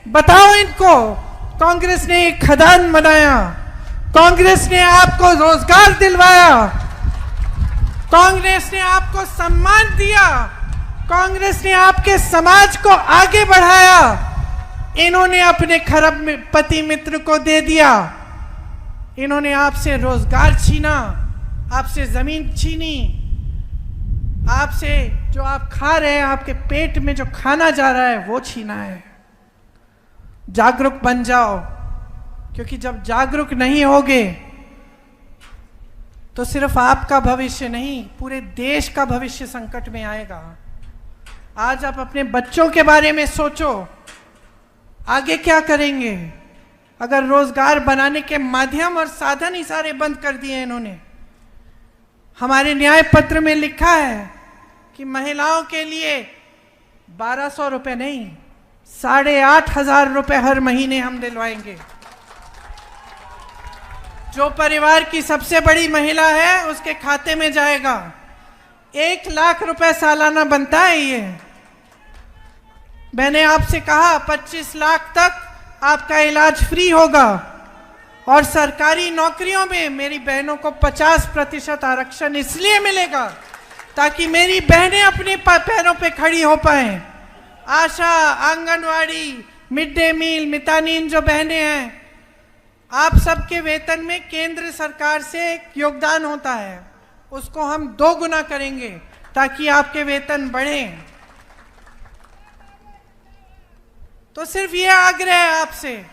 बताओ इनको, कांग्रेस ने एक खदान बनाया, कांग्रेस ने आपको रोजगार दिलवाया, कांग्रेस ने आपको सम्मान दिया, कांग्रेस ने आपके समाज को आगे बढ़ाया। इन्होंने अपने खरबपति मित्र को दे दिया, इन्होंने आपसे रोजगार छीना, आपसे जमीन छीनी, आपसे जो आप खा रहे हैं, आपके पेट में जो खाना जा रहा है वो छीना है। जागरूक बन जाओ, क्योंकि जब जागरूक नहीं होगे तो सिर्फ आपका भविष्य नहीं, पूरे देश का भविष्य संकट में आएगा। आज आप अपने बच्चों के बारे में सोचो, आगे क्या करेंगे? अगर रोजगार बनाने के माध्यम और साधन ही सारे बंद कर दिए इन्होंने। हमारे न्याय पत्र में लिखा है कि महिलाओं के लिए 1200 रुपए नहीं, 8,500 रुपए हर महीने हम दिलवाएंगे। जो परिवार की सबसे बड़ी महिला है उसके खाते में जाएगा। 1 लाख रुपए सालाना बनता है ये। मैंने आपसे कहा 25 लाख तक आपका इलाज फ्री होगा और सरकारी नौकरियों में मेरी बहनों को 50% आरक्षण इसलिए मिलेगा ताकि मेरी बहनें अपने पैरों पे खड़ी हो पाएं। आशा, आंगनवाड़ी, मिड डे मील, मितानीन जो बहनें हैं, आप सबके वेतन में केंद्र सरकार से एक योगदान होता है, उसको हम 2 गुना करेंगे ताकि आपके वेतन बढ़े। तो सिर्फ ये आग्रह है आपसे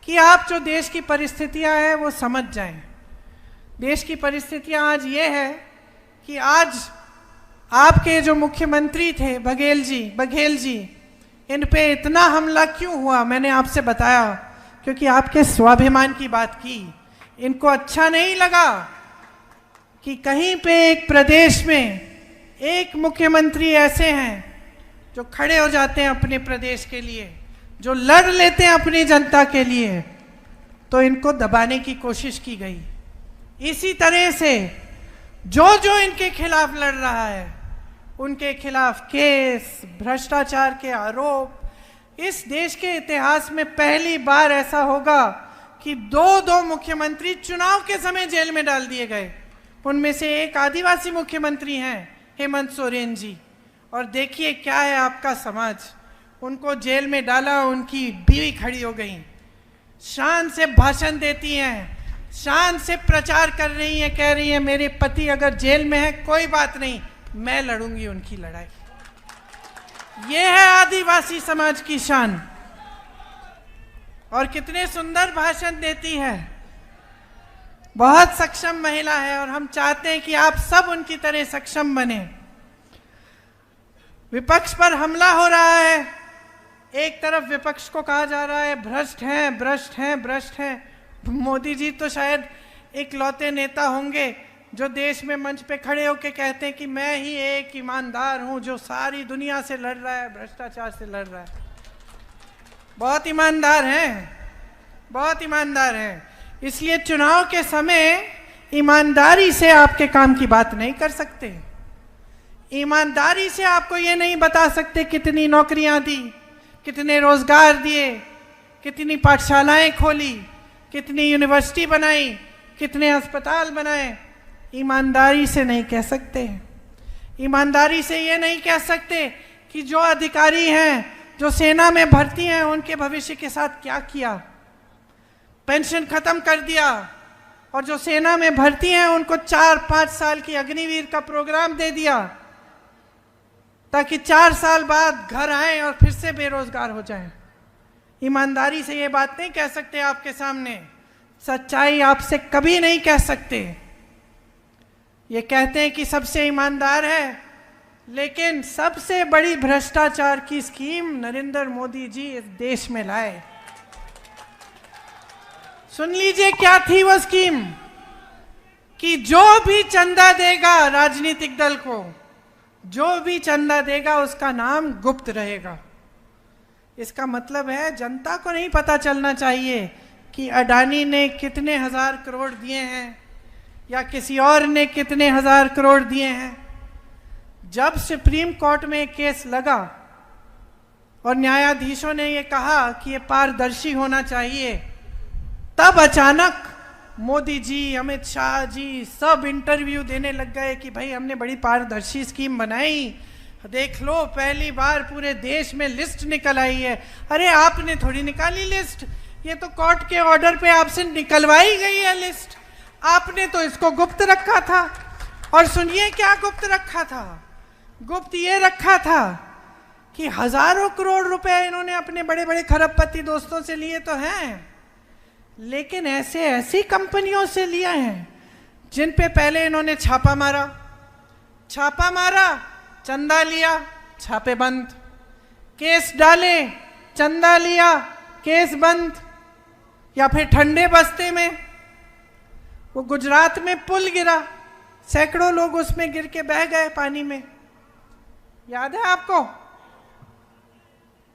कि आप जो देश की परिस्थितियां हैं वो समझ जाएं। देश की परिस्थितियां आज ये है कि आज आपके जो मुख्यमंत्री थे बघेल जी, इन पे इतना हमला क्यों हुआ, मैंने आपसे बताया, क्योंकि आपके स्वाभिमान की बात की। इनको अच्छा नहीं लगा कि कहीं पे एक प्रदेश में एक मुख्यमंत्री ऐसे हैं जो खड़े हो जाते हैं अपने प्रदेश के लिए, जो लड़ लेते हैं अपनी जनता के लिए, तो इनको दबाने की कोशिश की गई। इसी तरह से जो इनके खिलाफ लड़ रहा है उनके खिलाफ केस, भ्रष्टाचार के आरोप, इस देश के इतिहास में पहली बार ऐसा होगा कि 2 मुख्यमंत्री चुनाव के समय जेल में डाल दिए गए। उनमें से एक आदिवासी मुख्यमंत्री हैं हेमंत सोरेन जी, और देखिए क्या है आपका समाज, उनको जेल में डाला, उनकी बीवी खड़ी हो गई, शान से भाषण देती हैं, शान से प्रचार कर रही हैं, कह रही हैं मेरे पति अगर जेल में है कोई बात नहीं, मैं लड़ूंगी उनकी लड़ाई। ये है आदिवासी समाज की शान। और कितने सुंदर भाषण देती है, बहुत सक्षम महिला है, और हम चाहते हैं कि आप सब उनकी तरह सक्षम बने। विपक्ष पर हमला हो रहा है, एक तरफ विपक्ष को कहा जा रहा है भ्रष्ट हैं, भ्रष्ट हैं, भ्रष्ट हैं। मोदी जी तो शायद इकलौते नेता होंगे जो देश में मंच पे खड़े होकर कहते हैं कि मैं ही एक ईमानदार हूं जो सारी दुनिया से लड़ रहा है, भ्रष्टाचार से लड़ रहा है। बहुत ईमानदार हैं, बहुत ईमानदार हैं। इसलिए चुनाव के समय ईमानदारी से आपके काम की बात नहीं कर सकते। ईमानदारी से आपको ये नहीं बता सकते कितनी नौकरियां दी, कितने रोजगार दिए, कितनी पाठशालाएं खोली, कितनी यूनिवर्सिटी बनाई, कितने अस्पताल बनाए। ईमानदारी से नहीं कह सकते। ईमानदारी से ये नहीं कह सकते कि जो अधिकारी हैं, जो सेना में भर्ती हैं, उनके भविष्य के साथ क्या किया, पेंशन खत्म कर दिया, और जो सेना में भर्ती हैं उनको 4-5 साल की अग्निवीर का प्रोग्राम दे दिया ताकि 4 साल बाद घर आए और फिर से बेरोजगार हो जाएं। ईमानदारी से ये बात नहीं कह सकते आपके सामने, सच्चाई आपसे कभी नहीं कह सकते। ये कहते हैं कि सबसे ईमानदार है, लेकिन सबसे बड़ी भ्रष्टाचार की स्कीम नरेंद्र मोदी जी इस देश में लाए। सुन लीजिए क्या थी वो स्कीम, कि जो भी चंदा देगा राजनीतिक दल को, जो भी चंदा देगा उसका नाम गुप्त रहेगा। इसका मतलब है जनता को नहीं पता चलना चाहिए कि अडानी ने कितने 1000 करोड़ दिए हैं या किसी और ने कितने 1000 करोड़ दिए हैं। जब सुप्रीम कोर्ट में केस लगा और न्यायाधीशों ने ये कहा कि ये पारदर्शी होना चाहिए, तब अचानक मोदी जी, अमित शाह जी सब इंटरव्यू देने लग गए कि भाई हमने बड़ी पारदर्शी स्कीम बनाई, देख लो पहली बार पूरे देश में लिस्ट निकल आई है। अरे आपने थोड़ी निकाली लिस्ट, ये तो कोर्ट के ऑर्डर पे आपसे निकलवाई गई है लिस्ट, आपने तो इसको गुप्त रखा था। और सुनिए क्या गुप्त रखा था, गुप्त ये रखा था कि हजारों करोड़ रुपए इन्होंने अपने बड़े बड़े खरबपति दोस्तों से लिए तो हैं, लेकिन ऐसी कंपनियों से लिए हैं जिन पे पहले इन्होंने छापा मारा, चंदा लिया, छापे बंद, केस डाले, चंदा लिया, केस बंद। या फिर ठंडे बस्ते में वो गुजरात में पुल गिरा, सैकड़ों लोग उसमें गिर के बह गए पानी में, याद है आपको?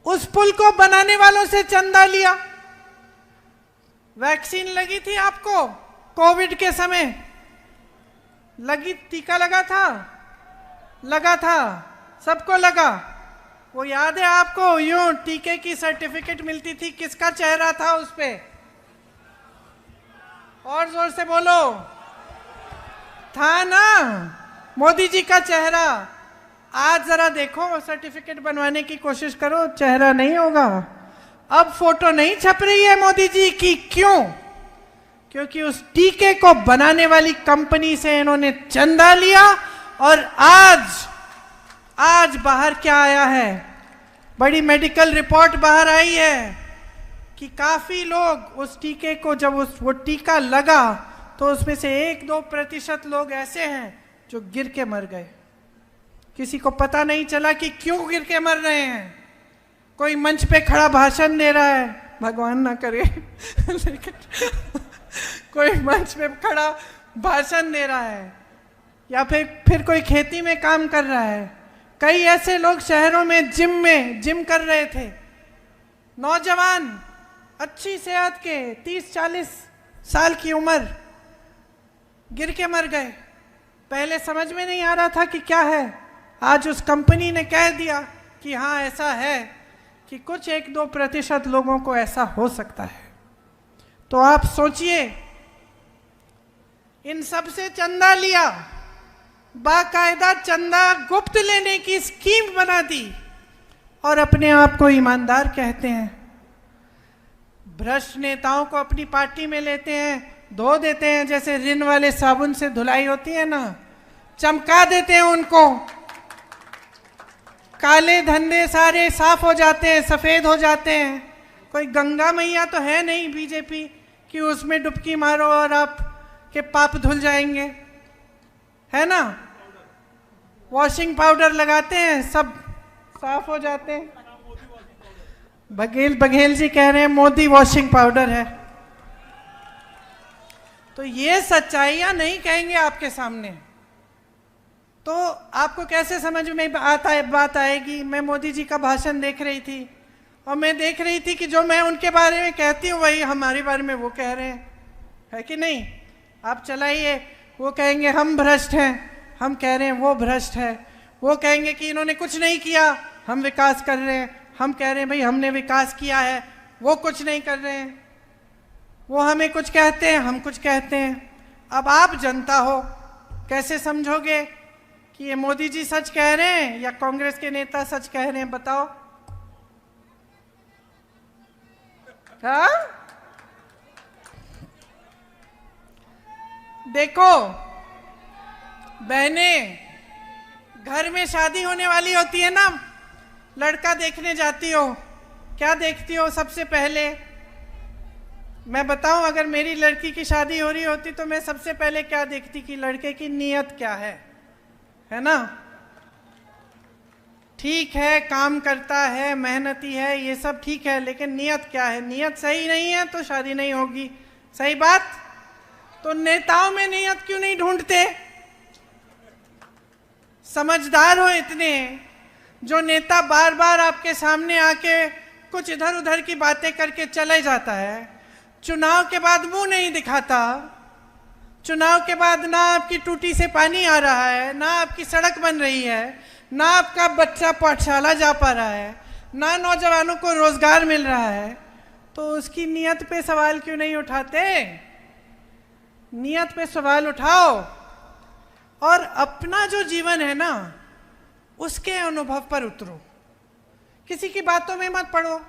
उस पुल को बनाने वालों से चंदा लिया। वैक्सीन लगी थी आपको कोविड के समय, लगी, टीका लगा था, सबको लगा। वो याद है आपको? यूं टीके की सर्टिफिकेट मिलती थी, किसका चेहरा था उस पे? और जोर से बोलो, था ना, मोदी जी का चेहरा। आज जरा देखो, सर्टिफिकेट बनवाने की कोशिश करो, चेहरा नहीं होगा। अब फोटो नहीं छप रही है मोदी जी की, क्यों? क्योंकि उस टीके को बनाने वाली कंपनी से इन्होंने चंदा लिया। और आज बाहर क्या आया है, बड़ी मेडिकल रिपोर्ट बाहर आई है कि काफी लोग उस टीके को, जब वो टीका लगा तो उसमें से 1-2% लोग ऐसे हैं जो गिर के मर गए। किसी को पता नहीं चला कि क्यों गिर के मर रहे हैं। कोई मंच पे खड़ा भाषण दे रहा है, भगवान ना करे लेकिन कोई मंच पे खड़ा भाषण दे रहा है, या फिर कोई खेती में काम कर रहा है। कई ऐसे लोग शहरों में जिम कर रहे थे, नौजवान अच्छी सेहत के 30-40 साल की उम्र, गिर के मर गए। पहले समझ में नहीं आ रहा था कि क्या है, आज उस कंपनी ने कह दिया कि हाँ ऐसा है कि कुछ 1-2% लोगों को ऐसा हो सकता है। तो आप सोचिए, इन सब से चंदा लिया, बाकायदा चंदा गुप्त लेने की स्कीम बना दी और अपने आप को ईमानदार कहते हैं। भ्रष्ट नेताओं को अपनी पार्टी में लेते हैं, धो देते हैं, जैसे रिन वाले साबुन से धुलाई होती है ना, चमका देते हैं उनको, काले धंधे सारे साफ हो जाते हैं, सफेद हो जाते हैं। कोई गंगा मैया तो है नहीं बीजेपी कि उसमें डुबकी मारो और आप के पाप धुल जाएंगे, है ना। वॉशिंग पाउडर लगाते हैं, सब साफ हो जाते हैं। बघेल जी कह रहे हैं मोदी वॉशिंग पाउडर है। तो ये सच्चाइयां नहीं कहेंगे आपके सामने, तो आपको कैसे समझ में बात आएगी। मैं मोदी जी का भाषण देख रही थी और मैं देख रही थी कि जो मैं उनके बारे में कहती हूँ वही हमारे बारे में वो कह रहे हैं, है कि नहीं। आप चलाइए, वो कहेंगे हम भ्रष्ट हैं, हम कह रहे हैं वो भ्रष्ट है। वो कहेंगे कि इन्होंने कुछ नहीं किया, हम विकास कर रहे हैं, हम कह रहे हैं भाई हमने विकास किया है, वो कुछ नहीं कर रहे हैं। वो हमें कुछ कहते हैं, हम कुछ कहते हैं। अब आप जनता हो, कैसे समझोगे कि ये मोदी जी सच कह रहे हैं या कांग्रेस के नेता सच कह रहे हैं, बताओ। हाँ, देखो बहने, घर में शादी होने वाली होती है ना, लड़का देखने जाती हो, क्या देखती हो सबसे पहले। मैं बताऊं, अगर मेरी लड़की की शादी हो रही होती तो मैं सबसे पहले क्या देखती कि लड़के की नीयत क्या है ना। ठीक है, काम करता है, मेहनती है, ये सब ठीक है, लेकिन नीयत क्या है। नीयत सही नहीं है तो शादी नहीं होगी, सही बात। तो नेताओं में नीयत क्यों नहीं ढूंढते। समझदार हो इतने, जो नेता बार बार आपके सामने आके कुछ इधर उधर की बातें करके चले जाता है, चुनाव के बाद मुंह नहीं दिखाता, चुनाव के बाद ना आपकी टूटी से पानी आ रहा है, ना आपकी सड़क बन रही है, ना आपका बच्चा पाठशाला जा पा रहा है, ना नौजवानों को रोजगार मिल रहा है, तो उसकी नीयत पे सवाल क्यों नहीं उठाते। नीयत पे सवाल उठाओ और अपना जो जीवन है ना उसके अनुभव पर उतरो। किसी की बातों में मत पड़ो।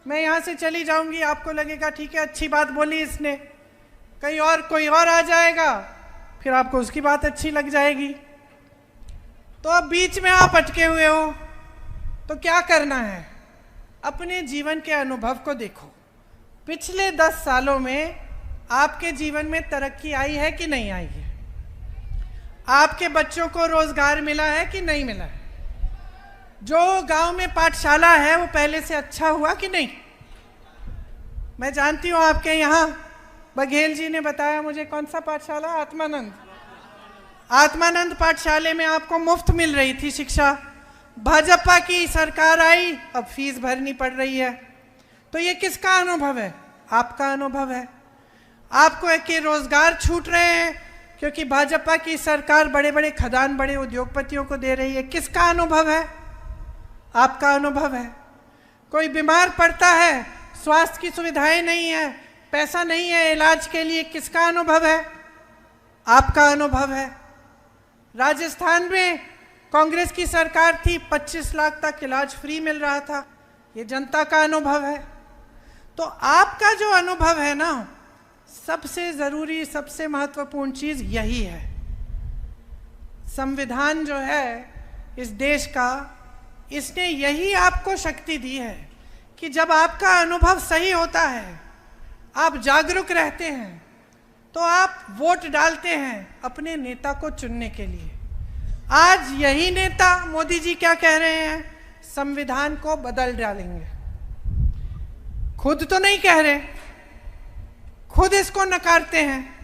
मैं यहाँ से चली जाऊंगी, आपको लगेगा ठीक है अच्छी बात बोली इसने, कहीं और कोई और आ जाएगा, फिर आपको उसकी बात अच्छी लग जाएगी। तो अब बीच में आप अटके हुए हो, तो क्या करना है, अपने जीवन के अनुभव को देखो। पिछले 10 सालों में आपके जीवन में तरक्की आई है कि नहीं आई है। आपके बच्चों को रोजगार मिला है कि नहीं मिला है। जो गांव में पाठशाला है वो पहले से अच्छा हुआ कि नहीं। मैं जानती हूँ आपके यहाँ बघेल जी ने बताया मुझे, कौन सा पाठशाला, आत्मानंद पाठशाले में आपको मुफ्त मिल रही थी शिक्षा। भाजपा की सरकार आई, अब फीस भरनी पड़ रही है। तो ये किसका अनुभव है, आपका अनुभव है। आपको एक रोजगार छूट रहे हैं क्योंकि भाजपा की सरकार बड़े बड़े खदान, बड़े उद्योगपतियों को दे रही है, किसका अनुभव है, आपका अनुभव है। कोई बीमार पड़ता है, स्वास्थ्य की सुविधाएं नहीं है, पैसा नहीं है इलाज के लिए, किसका अनुभव है, आपका अनुभव है। राजस्थान में कांग्रेस की सरकार थी, 25 लाख तक इलाज फ्री मिल रहा था, ये जनता का अनुभव है। तो आपका जो अनुभव है ना सबसे ज़रूरी, सबसे महत्वपूर्ण चीज़ यही है। संविधान जो है इस देश का, इसने यही आपको शक्ति दी है कि जब आपका अनुभव सही होता है, आप जागरूक रहते हैं, तो आप वोट डालते हैं अपने नेता को चुनने के लिए। आज यही नेता मोदी जी क्या कह रहे हैं? संविधान को बदल डालेंगे। खुद तो नहीं कह रहे, खुद इसको नकारते हैं,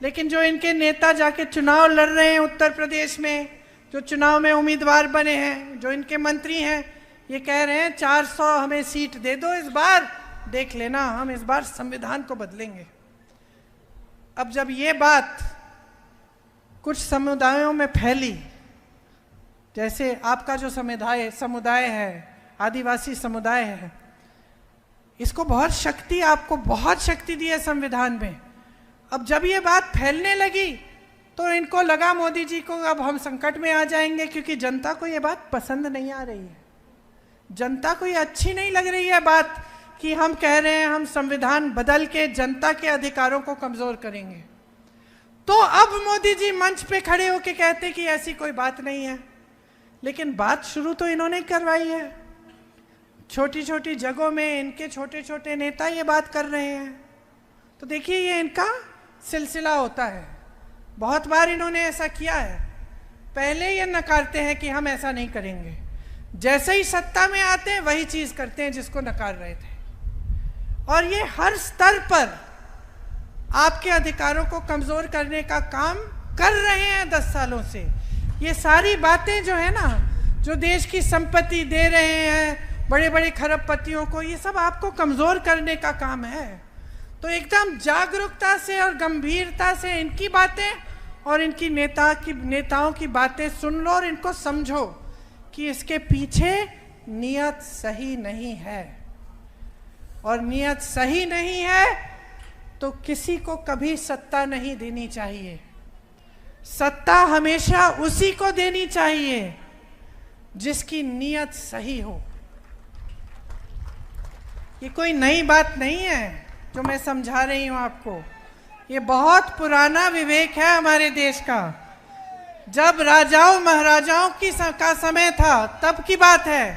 लेकिन जो इनके नेता जाके चुनाव लड़ रहे हैं उत्तर प्रदेश में, जो चुनाव में उम्मीदवार बने हैं, जो इनके मंत्री हैं, ये कह रहे हैं 400 हमें सीट दे दो इस बार, देख लेना हम इस बार संविधान को बदलेंगे। अब जब ये बात कुछ समुदायों में फैली, जैसे आपका जो समुदाय है, आदिवासी समुदाय है, इसको बहुत शक्ति, आपको बहुत शक्ति दी है संविधान में। अब जब ये बात फैलने लगी तो इनको लगा मोदी जी को अब हम संकट में आ जाएंगे, क्योंकि जनता को ये बात पसंद नहीं आ रही है। जनता को ये अच्छी नहीं लग रही है बात कि हम कह रहे हैं हम संविधान बदल के जनता के अधिकारों को कमजोर करेंगे। तो अब मोदी जी मंच पे खड़े होके कहते कि ऐसी कोई बात नहीं है, लेकिन बात शुरू तो इन्होंने करवाई है। छोटी छोटी जगहों में इनके छोटे छोटे नेता ये बात कर रहे हैं। तो देखिए, ये इनका सिलसिला होता है। बहुत बार इन्होंने ऐसा किया है। पहले ये नकारते हैं कि हम ऐसा नहीं करेंगे, जैसे ही सत्ता में आते हैं वही चीज करते हैं जिसको नकार रहे थे। और ये हर स्तर पर आपके अधिकारों को कमजोर करने का काम कर रहे हैं 10 सालों से। ये सारी बातें जो है ना, जो देश की संपत्ति दे रहे हैं बड़े बड़े खरबपतियों को, ये सब आपको कमजोर करने का काम है। तो एकदम जागरूकता से और गंभीरता से इनकी बातें और इनकी नेताओं की बातें सुन लो और इनको समझो कि इसके पीछे नियत सही नहीं है। और नियत सही नहीं है तो किसी को कभी सत्ता नहीं देनी चाहिए। सत्ता हमेशा उसी को देनी चाहिए जिसकी नियत सही हो। ये कोई नई बात नहीं है जो मैं समझा रही हूं आपको। ये बहुत पुराना विवेक है हमारे देश का। जब राजाओं महाराजाओं का समय था तब की बात है।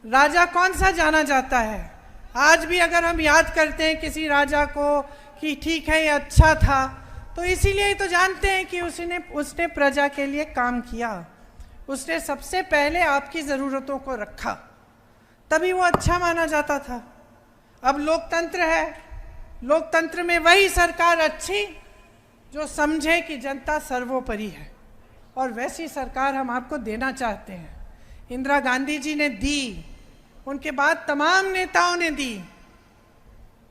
राजा कौन सा जाना जाता है? आज भी अगर हम याद करते हैं किसी राजा को कि ठीक है ये अच्छा था, तो इसीलिए तो जानते हैं कि उसने प्रजा के लिए काम किया। उसने सबसे पहले आपकी ज़रूरतों को रखा, तभी वो अच्छा माना जाता था। अब लोकतंत्र है, लोकतंत्र में वही सरकार अच्छी जो समझे कि जनता सर्वोपरि है, और वैसी सरकार हम आपको देना चाहते हैं। इंदिरा गांधी जी ने दी, उनके बाद तमाम नेताओं ने दी।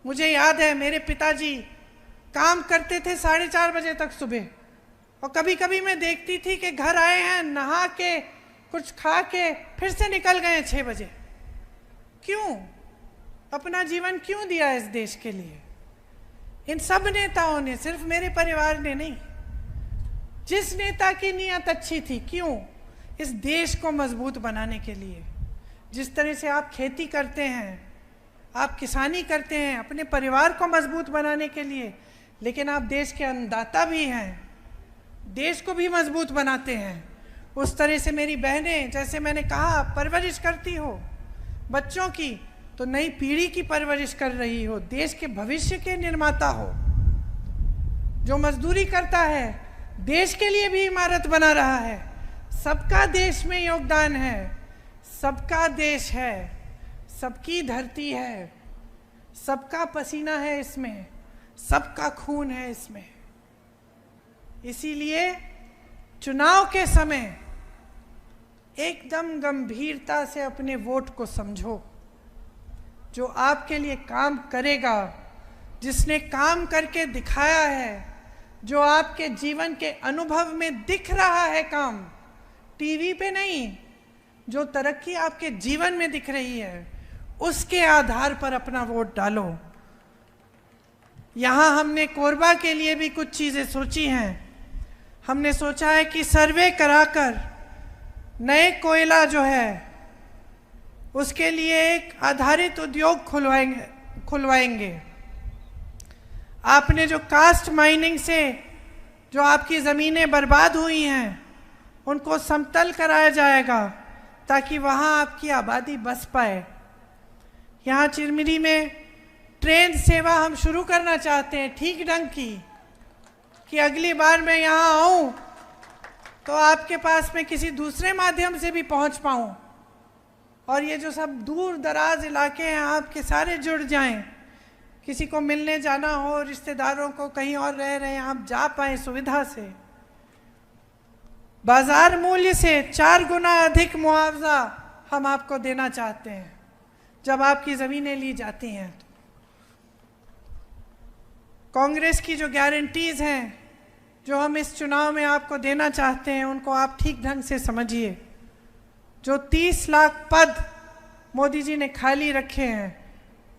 मुझे याद है मेरे पिताजी काम करते थे 4:30 बजे तक सुबह, और कभी कभी मैं देखती थी कि घर आए हैं, नहा के कुछ खा के फिर से निकल गए 6 बजे। क्यों? अपना जीवन क्यों दिया इस देश के लिए? इन सब नेताओं ने, सिर्फ मेरे परिवार ने नहीं। जिस नेता की नीयत अच्छी थी, क्यों? इस देश को मजबूत बनाने के लिए। जिस तरह से आप खेती करते हैं, आप किसानी करते हैं अपने परिवार को मजबूत बनाने के लिए, लेकिन आप देश के अन्नदाता भी हैं, देश को भी मजबूत बनाते हैं। उस तरह से मेरी बहनें, जैसे मैंने कहा, परवरिश करती हो बच्चों की, तो नई पीढ़ी की परवरिश कर रही हो, देश के भविष्य के निर्माता हो। जो मजदूरी करता है, देश के लिए भी इमारत बना रहा है। सबका देश में योगदान है, सबका देश है, सबकी धरती है, सबका पसीना है इसमें, सबका खून है इसमें। इसीलिए चुनाव के समय एकदम गंभीरता से अपने वोट को समझो। जो आपके लिए काम करेगा, जिसने काम करके दिखाया है, जो आपके जीवन के अनुभव में दिख रहा है काम, टीवी पे नहीं, जो तरक्की आपके जीवन में दिख रही है, उसके आधार पर अपना वोट डालो। यहाँ हमने कोरबा के लिए भी कुछ चीज़ें सोची हैं। हमने सोचा है कि सर्वे कराकर नए कोयला जो है उसके लिए एक आधारित उद्योग खुलवाएंगे। आपने जो कास्ट माइनिंग से जो आपकी ज़मीनें बर्बाद हुई हैं उनको समतल कराया जाएगा ताकि वहाँ आपकी आबादी बस पाए। यहाँ चिरमिरी में ट्रेन सेवा हम शुरू करना चाहते हैं ठीक ढंग की, कि अगली बार मैं यहाँ आऊँ तो आपके पास में किसी दूसरे माध्यम से भी पहुँच पाऊँ, और ये जो सब दूर दराज इलाके हैं आपके सारे जुड़ जाएं। किसी को मिलने जाना हो, रिश्तेदारों को कहीं और रह रहे हैं, आप जा पाएँ सुविधा से। बाजार मूल्य से 4 गुना अधिक मुआवजा हम आपको देना चाहते हैं जब आपकी ज़मीनें ली जाती हैं। कांग्रेस की जो गारंटीज़ हैं जो हम इस चुनाव में आपको देना चाहते हैं उनको आप ठीक ढंग से समझिए। जो 30 लाख पद मोदी जी ने खाली रखे हैं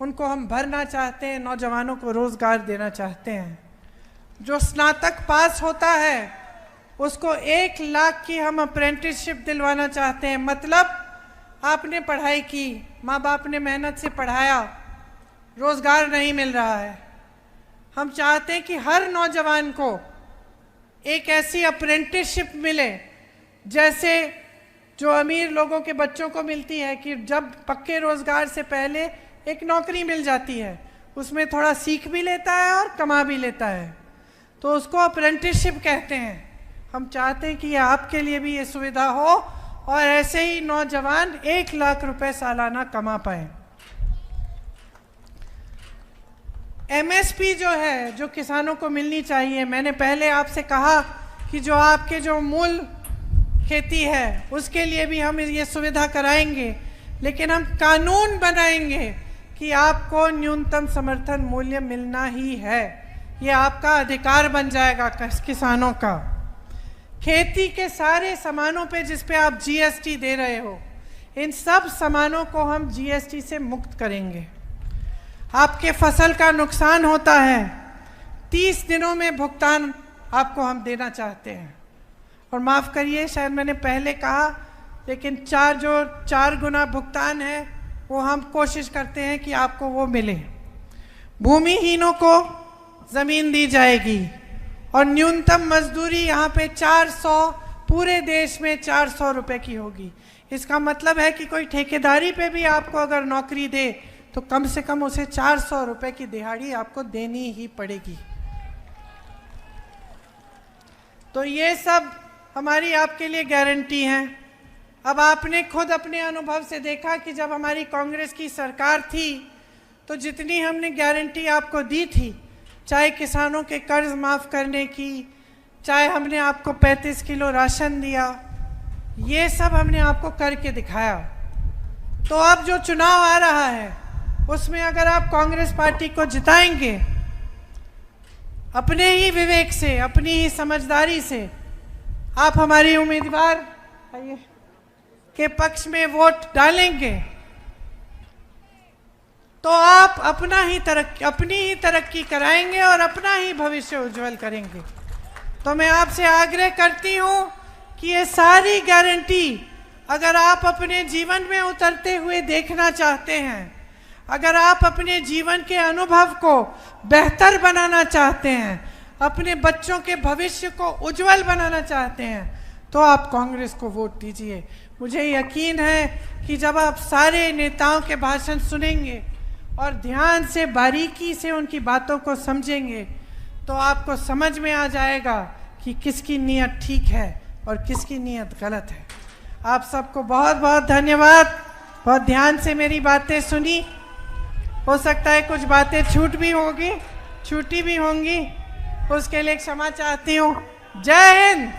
उनको हम भरना चाहते हैं, नौजवानों को रोज़गार देना चाहते हैं। जो स्नातक पास होता है उसको 1 लाख की हम अप्रेंटिसशिप दिलवाना चाहते हैं। मतलब आपने पढ़ाई की, माँ बाप ने मेहनत से पढ़ाया, रोज़गार नहीं मिल रहा है। हम चाहते हैं कि हर नौजवान को एक ऐसी अप्रेंटिसशिप मिले जैसे जो अमीर लोगों के बच्चों को मिलती है, कि जब पक्के रोज़गार से पहले एक नौकरी मिल जाती है, उसमें थोड़ा सीख भी लेता है और कमा भी लेता है, तो उसको अप्रेंटिसशिप कहते हैं। हम चाहते हैं कि ये आपके लिए भी ये सुविधा हो और ऐसे ही नौजवान 1 लाख रुपए सालाना कमा पाए। एमएसपी जो है, जो किसानों को मिलनी चाहिए, मैंने पहले आपसे कहा कि जो आपके जो मूल खेती है उसके लिए भी हम ये सुविधा कराएंगे, लेकिन हम कानून बनाएंगे कि आपको न्यूनतम समर्थन मूल्य मिलना ही है। ये आपका अधिकार बन जाएगा किसानों का। खेती के सारे सामानों पे जिस पे आप जीएसटी दे रहे हो, इन सब सामानों को हम जीएसटी से मुक्त करेंगे। आपके फसल का नुकसान होता है, 30 दिनों में भुगतान आपको हम देना चाहते हैं। और माफ़ करिए, शायद मैंने पहले कहा, लेकिन 4 गुना भुगतान है वो हम कोशिश करते हैं कि आपको वो मिले। भूमिहीनों को ज़मीन दी जाएगी और न्यूनतम मजदूरी यहाँ पे 400, पूरे देश में 400 रुपये की होगी। इसका मतलब है कि कोई ठेकेदारी पे भी आपको अगर नौकरी दे तो कम से कम उसे 400 रुपये की दिहाड़ी आपको देनी ही पड़ेगी। तो ये सब हमारी आपके लिए गारंटी हैं। अब आपने खुद अपने अनुभव से देखा कि जब हमारी कांग्रेस की सरकार थी तो जितनी हमने गारंटी आपको दी थी, चाहे किसानों के कर्ज माफ़ करने की, चाहे हमने आपको 35 किलो राशन दिया, ये सब हमने आपको करके दिखाया। तो अब जो चुनाव आ रहा है उसमें अगर आप कांग्रेस पार्टी को जिताएंगे, अपने ही विवेक से, अपनी ही समझदारी से आप हमारी उम्मीदवार के पक्ष में वोट डालेंगे, तो आप अपनी ही तरक्की कराएंगे और अपना ही भविष्य उज्जवल करेंगे। तो मैं आपसे आग्रह करती हूँ कि ये सारी गारंटी अगर आप अपने जीवन में उतरते हुए देखना चाहते हैं, अगर आप अपने जीवन के अनुभव को बेहतर बनाना चाहते हैं, अपने बच्चों के भविष्य को उज्जवल बनाना चाहते हैं, तो आप कांग्रेस को वोट दीजिए। मुझे यकीन है कि जब आप सारे नेताओं के भाषण सुनेंगे और ध्यान से, बारीकी से उनकी बातों को समझेंगे, तो आपको समझ में आ जाएगा कि किसकी नीयत ठीक है और किसकी नीयत गलत है। आप सबको बहुत बहुत धन्यवाद। बहुत ध्यान से मेरी बातें सुनी। हो सकता है कुछ बातें छूटी भी होंगी, उसके लिए क्षमा चाहती हूँ। जय हिंद।